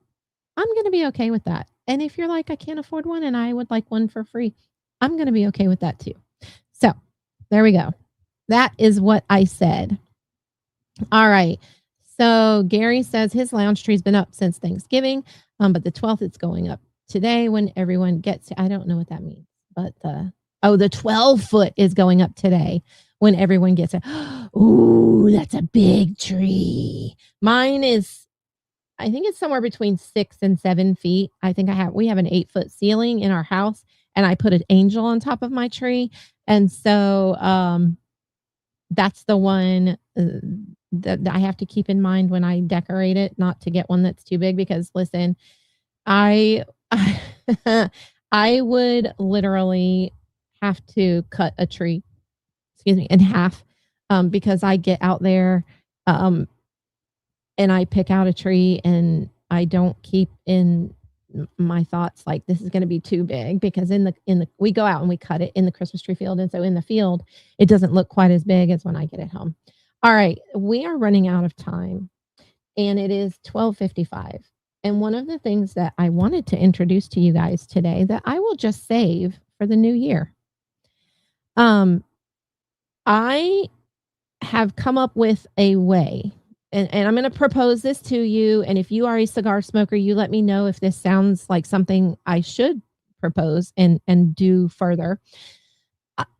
I'm going to be okay with that. And if you're like, I can't afford one and I would like one for free, I'm going to be okay with that too. So there we go. That is what I said. All right. So Gary says his lounge tree's been up since Thanksgiving, but the 12th it's going up today when everyone gets to, I don't know what that means, but the 12-foot is going up today when everyone gets it. Ooh, that's a big tree. Mine is, I think it's somewhere between 6 and 7 feet. I think we have an 8-foot ceiling in our house, and I put an angel on top of my tree. And so that's the one that I have to keep in mind when I decorate it, not to get one that's too big, because listen, I would literally have to cut a tree, in half, because I get out there, and I pick out a tree, and I don't keep in my thoughts like this is going to be too big, because we go out and we cut it in the Christmas tree field, and so in the field it doesn't look quite as big as when I get it home. All right, we are running out of time, and it is 12:55. And one of the things that I wanted to introduce to you guys today that I will just save for the new year. I have come up with a way, and I'm going to propose this to you. And if you are a cigar smoker, you let me know if this sounds like something I should propose and do further.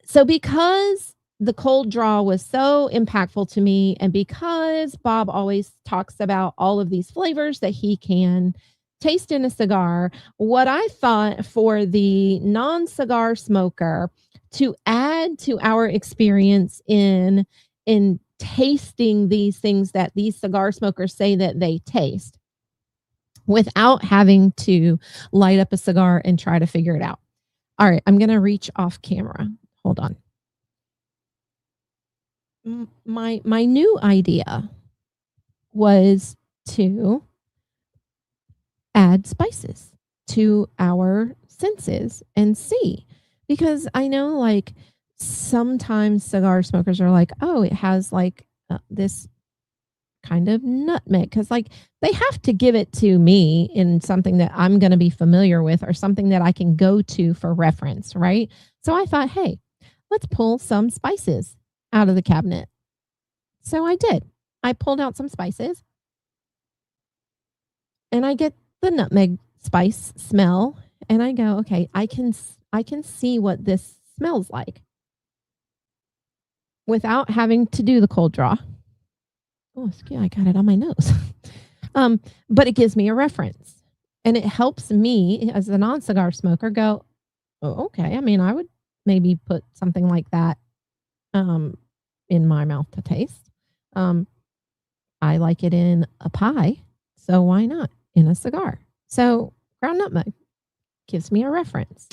So because the cold draw was so impactful to me, and because Bob always talks about all of these flavors that he can taste in a cigar, what I thought for the non-cigar smoker to add to our experience in tasting these things that these cigar smokers say that they taste without having to light up a cigar and try to figure it out. All right, I'm going to reach off camera. Hold on. My new idea was to add spices to our senses and see, because I know like sometimes cigar smokers are like, oh, it has like this kind of nutmeg, because like they have to give it to me in something that I'm going to be familiar with or something that I can go to for reference, right? So I thought, hey, let's pull some spices out of the cabinet. So I did. I pulled out some spices and I get the nutmeg spice smell and I go, okay, I can see what this smells like without having to do the cold draw. Oh, excuse me, I got it on my nose. But it gives me a reference and it helps me as a non-cigar smoker go, oh, okay. I mean, I would maybe put something like that in my mouth to taste. I like it in a pie, so why not in a cigar? So ground nutmeg gives me a reference.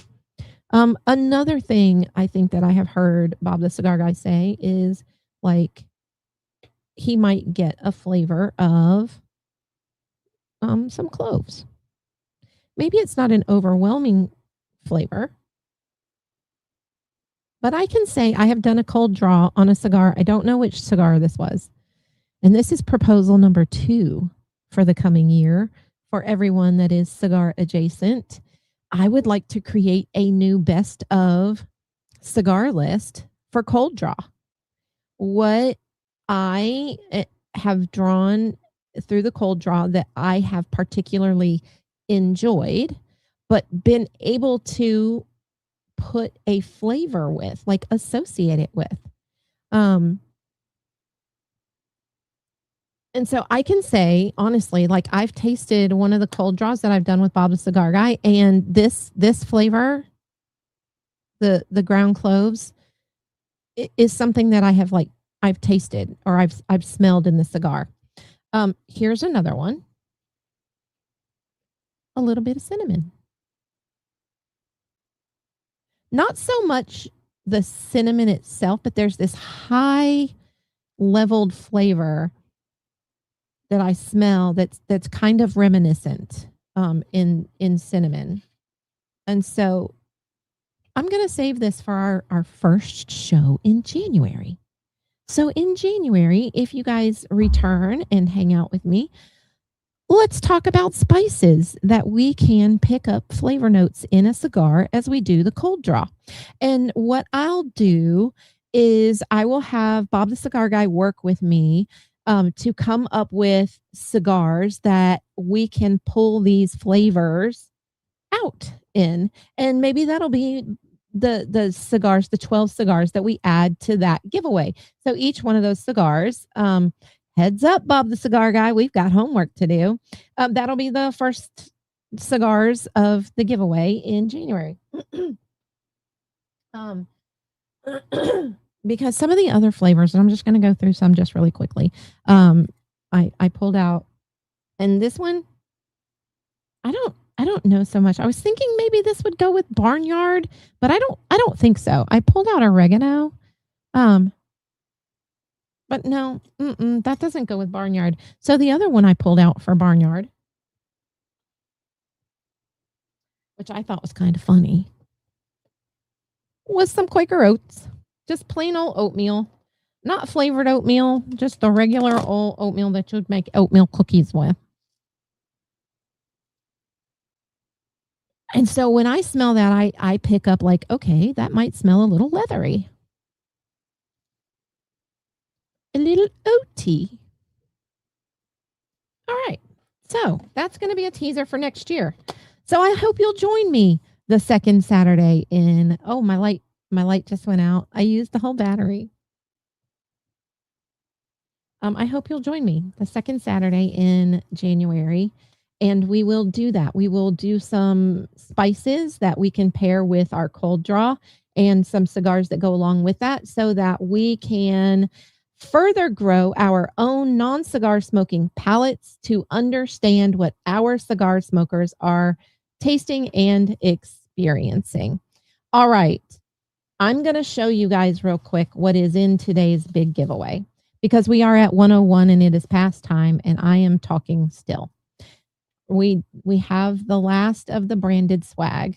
Another thing I think that I have heard Bob the Cigar Guy say is like he might get a flavor of some cloves. Maybe it's not an overwhelming flavor, but I can say I have done a cold draw on a cigar. I don't know which cigar this was. And this is proposal number 2 for the coming year for everyone that is cigar adjacent. I would like to create a new best of cigar list for cold draw. What I have drawn through the cold draw that I have particularly enjoyed, but been able to put a flavor with, like associate it with. And so I can say honestly, like I've tasted one of the cold draws that I've done with Bob the Cigar Guy, and this flavor, the ground cloves, is something that I have I've tasted or I've smelled in the cigar. Here's another one. A little bit of cinnamon. Not so much the cinnamon itself, but there's this high leveled flavor that I smell that's kind of reminiscent in cinnamon. And so I'm going to save this for our first show in January. So in January, if you guys return and hang out with me, let's talk about spices that we can pick up flavor notes in a cigar as we do the cold draw. And what I'll do is I will have Bob the Cigar Guy work with me to come up with cigars that we can pull these flavors out in. And maybe that'll be the cigars, the 12 cigars that we add to that giveaway. So each one of those cigars, heads up, Bob the Cigar Guy, we've got homework to do. That'll be the first cigars of the giveaway in January. Because some of the other flavors, and I'm just going to go through some just really quickly. I pulled out, and this one, I don't know so much. I was thinking maybe this would go with Barnyard, but I don't think so. I pulled out oregano. But no, that doesn't go with Barnyard. So the other one I pulled out for Barnyard, which I thought was kind of funny, was some Quaker Oats. Just plain old oatmeal. Not flavored oatmeal, just the regular old oatmeal that you'd make oatmeal cookies with. And so when I smell that, I pick up like, okay, that might smell a little leathery. A little oaty. All right. So that's going to be a teaser for next year. So I hope you'll join me the second Saturday in oh, my light just went out. I used the whole battery. I hope you'll join me the second Saturday in January, and we will do that. We will do some spices that we can pair with our cold draw and some cigars that go along with that so that we can further grow our own non cigar smoking palates to understand what our cigar smokers are tasting and experiencing. All right. I'm going to show you guys real quick what is in today's big giveaway because we are at 101 and it is past time and I am talking still. We have the last of the branded swag,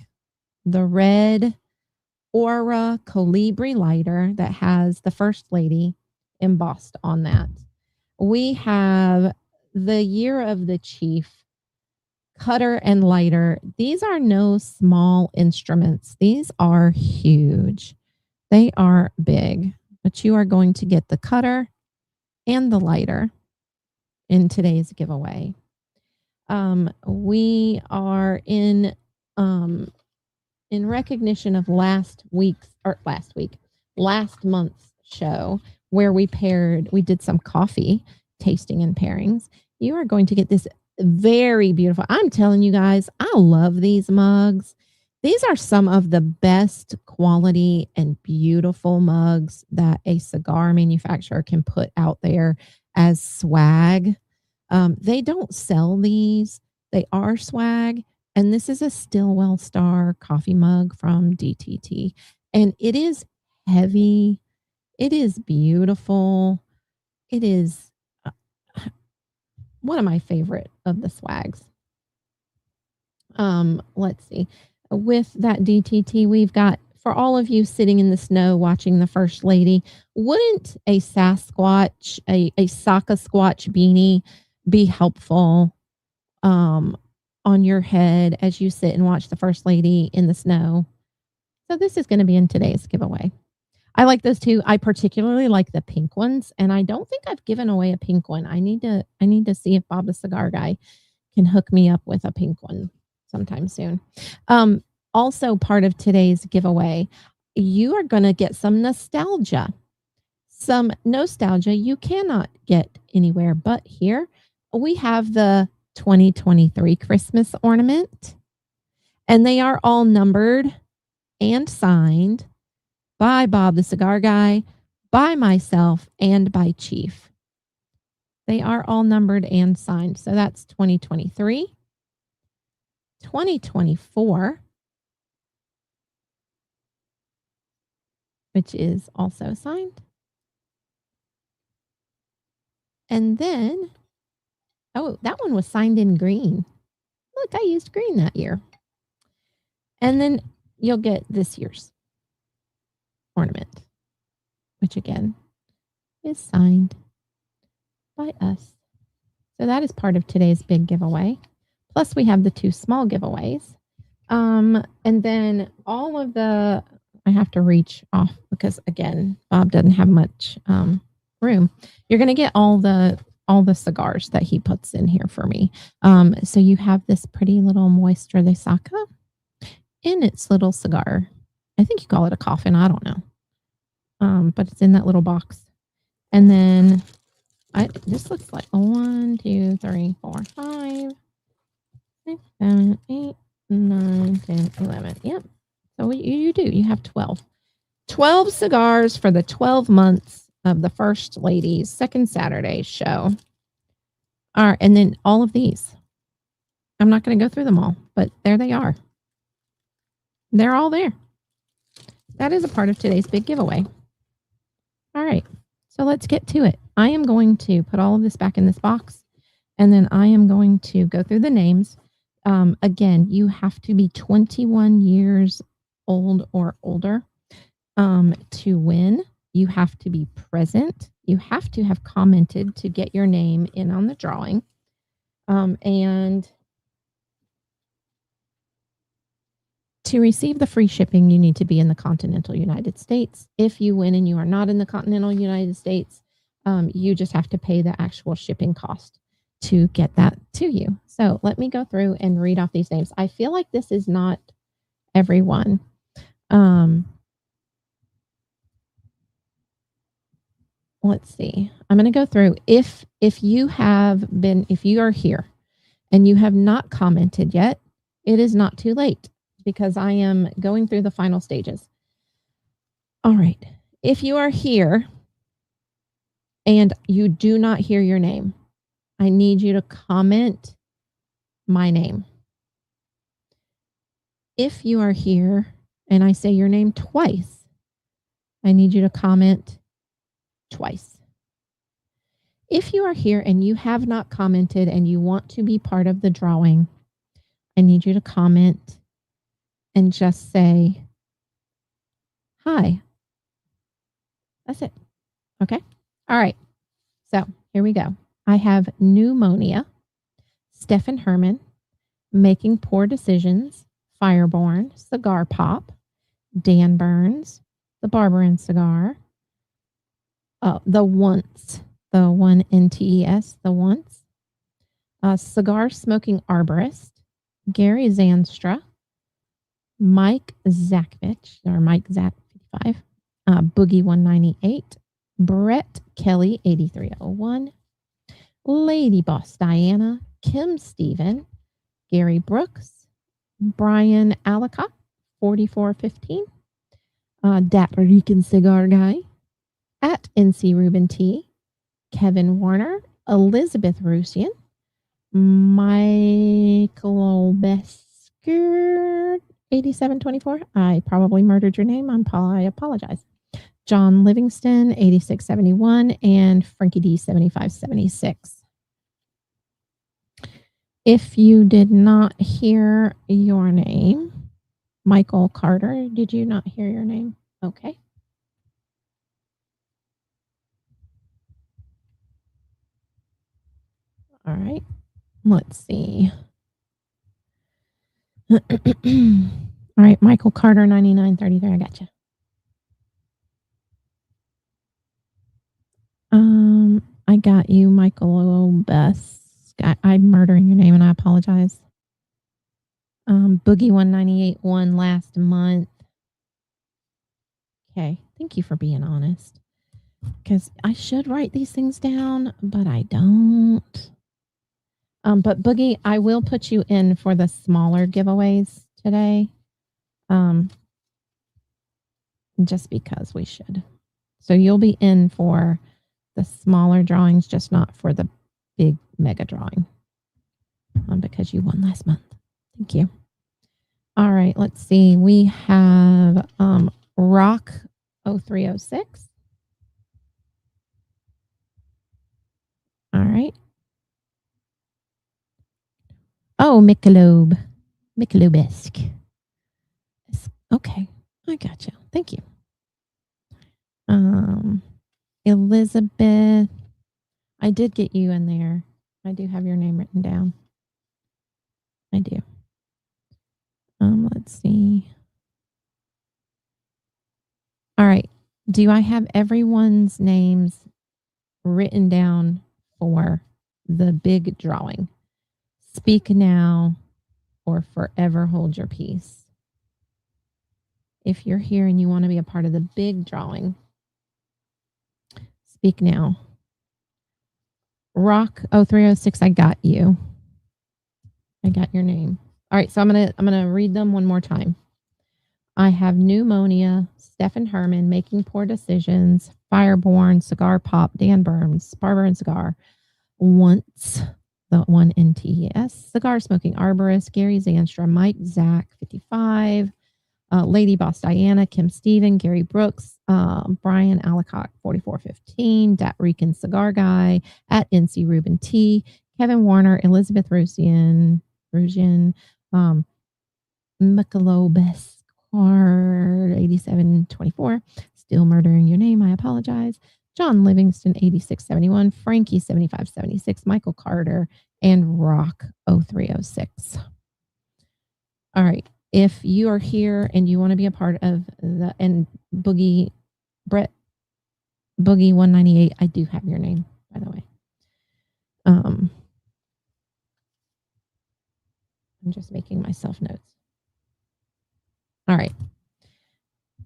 the red Aura Colibri lighter that has the First Lady embossed on that. We have the Year of the Chief cutter and lighter. These are no small instruments. These are huge. They are big, but you are going to get the cutter and the lighter in today's giveaway. We are in recognition of last month's show where we did some coffee tasting and pairings. You are going to get this very beautiful. I'm telling you guys, I love these mugs. These are some of the best quality and beautiful mugs that a cigar manufacturer can put out there as swag. They don't sell these. They are swag. And this is a Stillwell Star coffee mug from DTT. And it is heavy. It is beautiful. It is one of my favorite of the swags. Let's see. With that DTT, we've got for all of you sitting in the snow watching the First Lady, wouldn't a Sasquatch, a Sasquatch beanie be helpful on your head as you sit and watch the First Lady in the snow? So this is going to be in today's giveaway. I like those too. I particularly like the pink ones, and I don't think I've given away a pink one. I need to see if Bob the Cigar Guy can hook me up with a pink one sometime soon. Also part of today's giveaway, you are going to get some nostalgia. Some nostalgia you cannot get anywhere but here. We have the 2023 Christmas ornament, and they are all numbered and signed by Bob the Cigar Guy, by myself, and by Chief. They are all numbered and signed. So that's 2023, 2024, which is also signed. And then, oh, that one was signed in green. Look, I used green that year. And then you'll get this year's ornament, which again is signed by us. So that is part of today's big giveaway. Plus, we have the two small giveaways. And then all of the, I have to reach off because again, Bob doesn't have much room. You're going to get all the cigars that he puts in here for me. So you have this pretty little Muestra de Saca in its little cigar. I think you call it a coffin. I don't know. But it's in that little box. And then this looks like 1, 2, 3, 4, 5, 6, 7, 8, 9, 10, 11. Yep. So you do. You have 12. 12 cigars for the 12 months of the First Lady's second Saturday show. All right. And then all of these. I'm not going to go through them all, but there they are. They're all there. That is a part of today's big giveaway. All right. So let's get to it. I am going to put all of this back in this box, and then I am going to go through the names. Again, you have to be 21 years old or older to win. You have to be present. You have to have commented to get your name in on the drawing. And to receive the free shipping, you need to be in the continental United States. If you win and you are not in the continental United States, you just have to pay the actual shipping cost to get that to you. So let me go through and read off these names. I feel like this is not everyone. Let's see. I'm going to go through. If you are here and you have not commented yet, it is not too late because I am going through the final stages. All right. If you are here and you do not hear your name, I need you to comment my name. If you are here and I say your name twice, I need you to comment twice. If you are here and you have not commented and you want to be part of the drawing, I need you to comment and just say, hi. That's it. Okay. All right. So here we go. I have pneumonia, Stephen Herman, making poor decisions, Fireborn, cigar pop, Dan Burns, the Barber and Cigar, the Once, the one NTES, the Once, cigar smoking arborist, Gary Zanstra, Mike Zakovich, or Mike Zak 55, Boogie 198, Brett Kelly 8301, Lady Boss Diana, Kim Steven, Gary Brooks, Brian Alacott 4415, Dat Rican Cigar Guy, at NC Ruben T, Kevin Warner, Elizabeth Rusian, Michael Besker 8724. I probably murdered your name. I apologize. John Livingston 8671 and Frankie D 7576. If you did not hear your name, Michael Carter, did you not hear your name? Okay. All right. Let's see. All right, Michael Carter 9933. I got you. I got you, Michael Best. I'm murdering your name and I apologize. Boogie 198 won last month. Okay, thank you for being honest. Because I should write these things down, but I don't. But Boogie, I will put you in for the smaller giveaways today. Just because we should. So you'll be in for the smaller drawings, just not for the big mega drawing. Because you won last month. Thank you. All right, let's see. We have Rock 0306. All right. Oh, Michelob. Michelobesque. Okay, I got you. Thank you. Elizabeth. I did get you in there. I do have your name written down. I do. Let's see. All right. Do I have everyone's names written down for the big drawing? Speak now or forever hold your peace. If you're here and you want to be a part of the big drawing, speak now. Rock 0306, I got you. I got your name. All right, so I'm gonna read them one more time. I have pneumonia, Stephen Herman, making poor decisions, Fireborn, cigar pop, Dan Burns, Barber and Cigar, Once, the one NTES, cigar smoking arborist, Gary Zanstra, Mike Zak 55, Lady Boss Diana, Kim Steven, Gary Brooks, Brian Alacott 4415, Dat Rican Cigar Guy, at NC Ruben T, Kevin Warner, Elizabeth Rusian, Michelob Bescar 8724, still murdering your name, I apologize. John Livingston 8671, Frankie 7576, Michael Carter, and Rock 0306. All right. If you are here and you want to be a part of the and Boogie Brett Boogie 198, I do have your name, by the way. I'm just making myself notes. All right.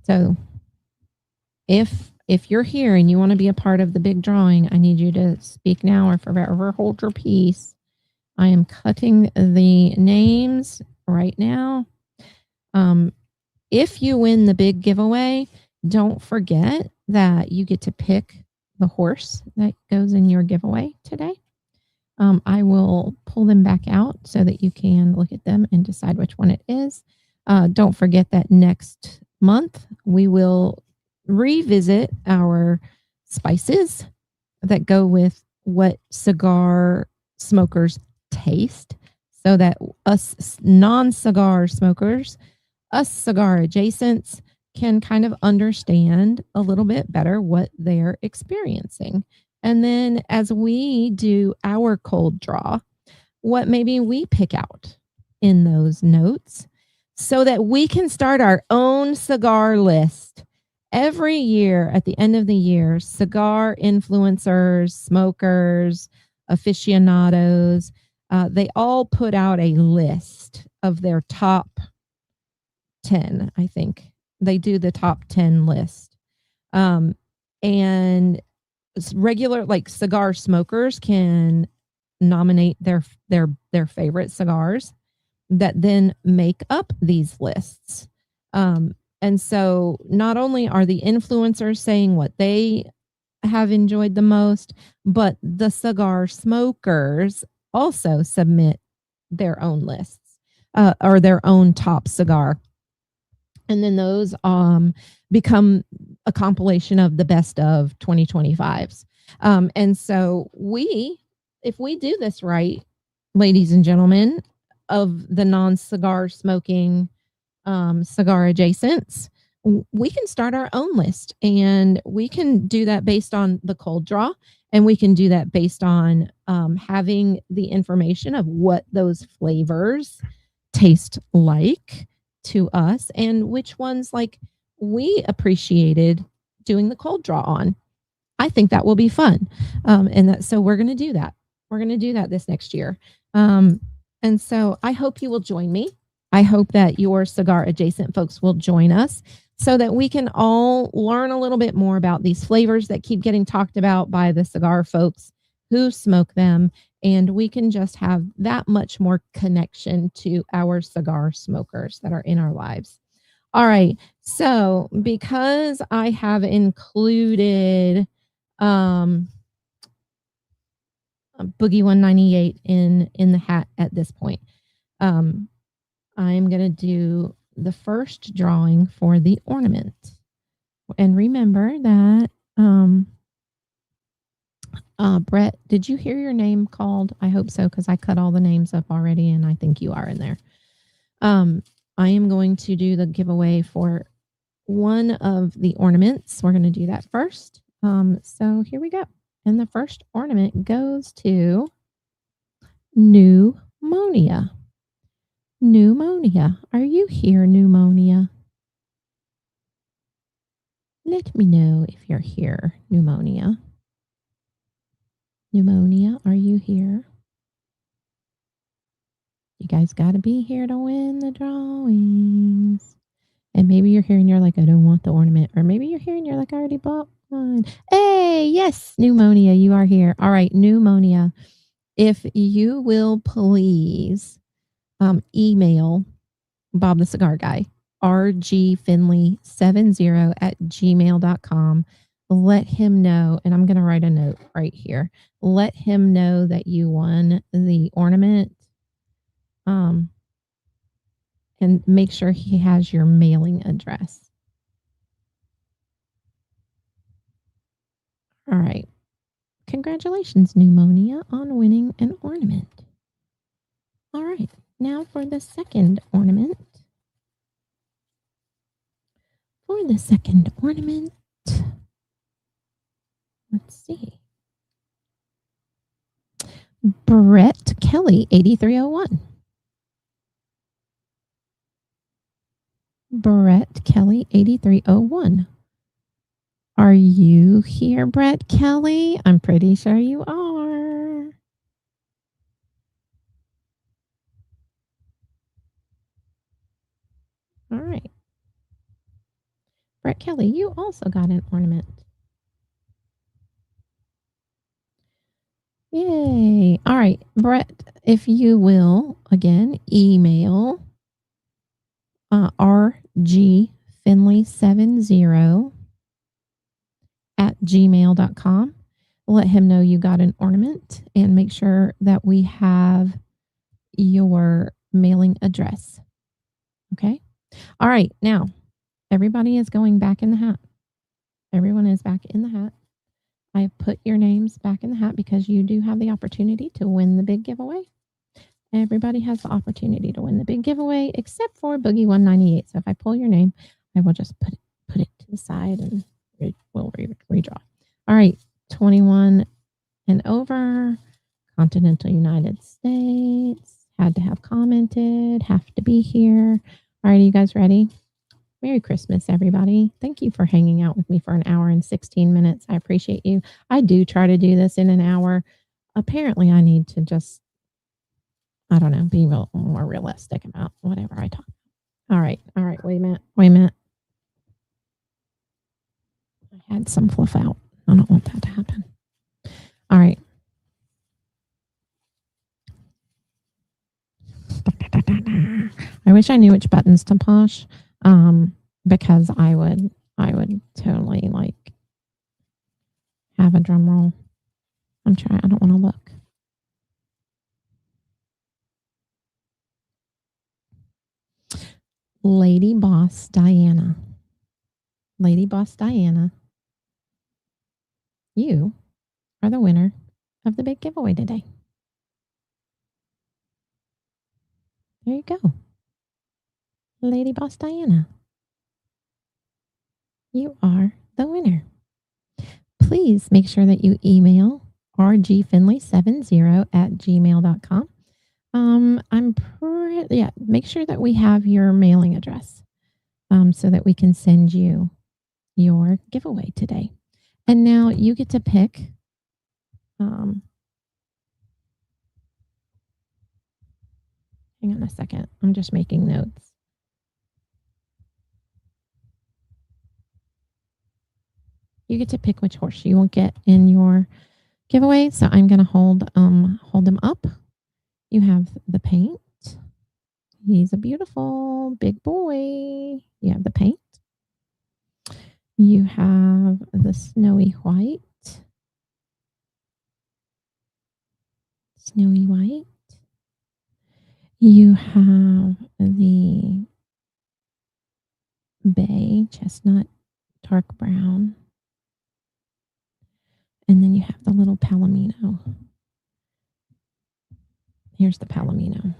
So if you're here and you want to be a part of the big drawing, I need you to speak now or forever hold your peace. I am cutting the names right now. If you win the big giveaway, don't forget that you get to pick the horse that goes in your giveaway today. I will pull them back out so that you can look at them and decide which one it is. Don't forget that next month we will revisit our spices that go with what cigar smokers taste so that us non cigar smokers, us cigar adjacents, can kind of understand a little bit better what they're experiencing. And then as we do our cold draw, what maybe we pick out in those notes so that we can start our own cigar list. Every year at the end of the year, cigar influencers, smokers, aficionados, they all put out a list of their top 10, I think. They do the top 10 list. And regular like cigar smokers can nominate their favorite cigars that then make up these lists. And so not only are the influencers saying what they have enjoyed the most, but the cigar smokers also submit their own lists or their own top cigar. And then those become a compilation of the best of 2025s. And so if we do this right, ladies and gentlemen, of the non-cigar smoking cigar adjacents, we can start our own list, and we can do that based on the cold draw, and we can do that based on having the information of what those flavors taste like to us and which ones like we appreciated doing the cold draw on. I think that will be fun. So we're going to do that. We're going to do that this next year. And so I hope you will join me. I hope that your cigar adjacent folks will join us so that we can all learn a little bit more about these flavors that keep getting talked about by the cigar folks who smoke them. And we can just have that much more connection to our cigar smokers that are in our lives. All right. So because I have included Boogie 198 in the hat at this point, I'm going to do the first drawing for the ornament. And remember that, Brett, did you hear your name called? I hope so, because I cut all the names up already, and I think you are in there. I am going to do the giveaway for one of the ornaments. We're going to do that first. So here we go. And the first ornament goes to pneumonia. Pneumonia. Are you here, pneumonia? Let me know if you're here, pneumonia. Pneumonia, are you here? You guys got to be here to win the drawings. And maybe you're here and you're like, I don't want the ornament. Or maybe you're here and you're like, I already bought one. Hey, yes, pneumonia, you are here. All right, pneumonia. If you will please email Bob the Cigar Guy, rgfinley70@gmail.com. Let him know, and I'm going to write a note right here. Let him know that you won the ornament. And make sure he has your mailing address. All right. Congratulations, pneumonia, on winning an ornament. All right. Now for the second ornament. For the second ornament, let's see. Brett Kelly, 8301. Brett Kelly, 8301. Are you here, Brett Kelly? I'm pretty sure you are. All right. Brett Kelly, you also got an ornament. Yay. All right, Brett, if you will, again, email rgfinley70 at gmail.com. Let him know you got an ornament and make sure that we have your mailing address. Okay. All right. Now, everybody is going back in the hat. Everyone is back in the hat. I have put your names back in the hat because you do have the opportunity to win the big giveaway. Everybody has the opportunity to win the big giveaway except for Boogie 198. So if I pull your name, I will just put it to the side and we'll redraw. All right, 21 and over, continental United States, had to have commented, have to be here. All right, are you guys ready? Merry Christmas, everybody. Thank you for hanging out with me for an hour and 16 minutes. I appreciate you. I do try to do this in an hour. Apparently, I need to just, I don't know, be more realistic about whatever I talk about. All right. Wait a minute. I had some fluff out. I don't want that to happen. All right. I wish I knew which buttons to push, because I would totally like have a drum roll. I'm trying. I don't want to look. Lady Boss Diana. Lady Boss Diana, you are the winner of the big giveaway today. There you go. Lady Boss Diana, you are the winner. Please make sure that you email rgfinley70 at gmail.com. Make sure that we have your mailing address, so that we can send you your giveaway today. And now you get to pick, hang on a second. I'm just making notes. You get to pick which horse you will get in your giveaway. So I'm going to hold him up. You have the paint. He's a beautiful big boy. You have the paint. You have the snowy white. Snowy white. You have the bay chestnut, dark brown. And then you have the little palomino. Here's the palomino.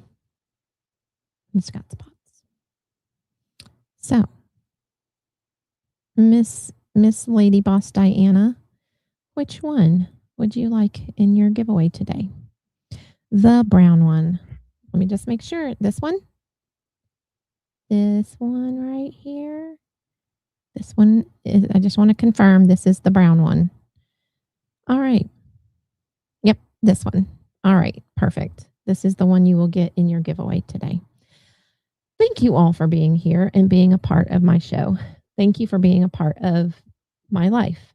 It's got spots. So, Miss Lady Boss Diana, which one would you like in your giveaway today? The brown one. Let me just make sure. This one? This one right here? This one is, I just want to confirm this is the brown one. All right. Yep, this one. All right, perfect. This is the one you will get in your giveaway today. Thank you all for being here and being a part of my show. Thank you for being a part of my life.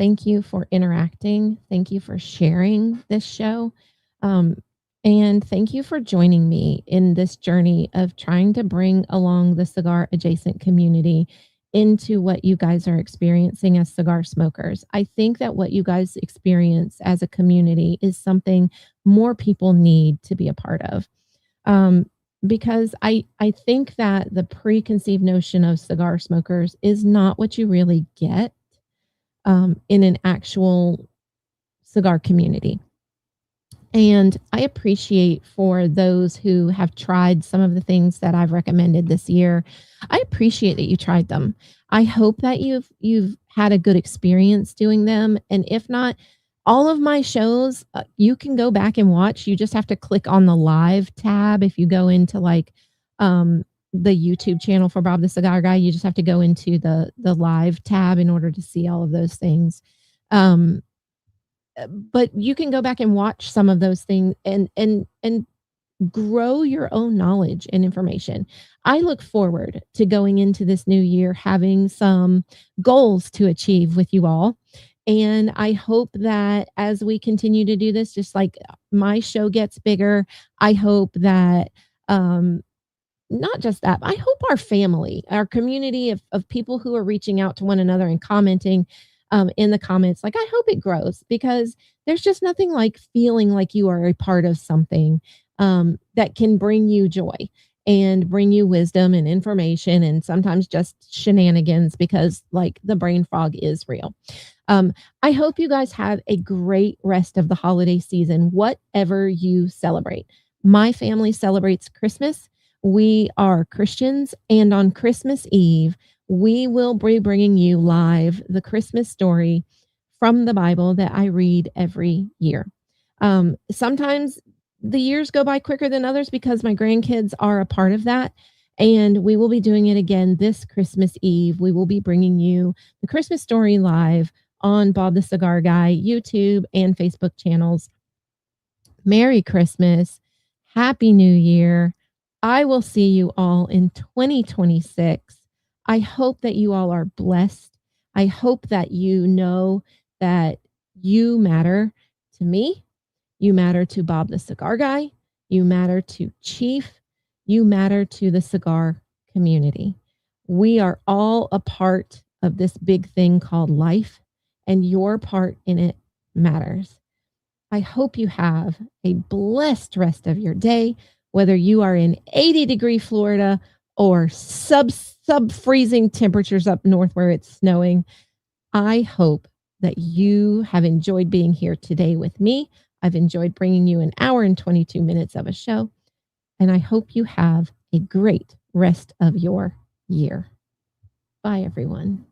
Thank you for interacting. Thank you for sharing this show. And thank you for joining me in this journey of trying to bring along the cigar adjacent community into what you guys are experiencing as cigar smokers. I think that what you guys experience as a community is something more people need to be a part of. Because I think that the preconceived notion of cigar smokers is not what you really get in an actual cigar community. And I appreciate for those who have tried some of the things that I've recommended this year. I appreciate that you tried them. I hope that you've had a good experience doing them. And if not, all of my shows, you can go back and watch. You just have to click on the live tab. If you go into like the YouTube channel for Bob the Cigar Guy, you just have to go into the live tab in order to see all of those things. But you can go back and watch some of those things and grow your own knowledge and information. I look forward to going into this new year having some goals to achieve with you all. And I hope that as we continue to do this, just like my show gets bigger, I hope that not just that, I hope our family, our community of people who are reaching out to one another and commenting in the comments, like I hope it grows because there's just nothing like feeling like you are a part of something that can bring you joy and bring you wisdom and information and sometimes just shenanigans because like the brain fog is real. Um, I hope you guys have a great rest of the holiday season, whatever you celebrate. My family celebrates Christmas. We are Christians, and on Christmas Eve, we will be bringing you live the Christmas story from the Bible that I read every year. Sometimes the years go by quicker than others because my grandkids are a part of that. And we will be doing it again this Christmas Eve. We will be bringing you the Christmas story live on Bob the Cigar Guy YouTube and Facebook channels. Merry Christmas. Happy New Year. I will see you all in 2026. I hope that you all are blessed. I hope that you know that you matter to me. You matter to Bob the Cigar Guy. You matter to Chief. You matter to the cigar community. We are all a part of this big thing called life, and your part in it matters. I hope you have a blessed rest of your day, whether you are in 80-degree Florida or sub freezing temperatures up north where it's snowing. I hope that you have enjoyed being here today with me. I've enjoyed bringing you an hour and 22 minutes of a show, and I hope you have a great rest of your year. Bye, everyone.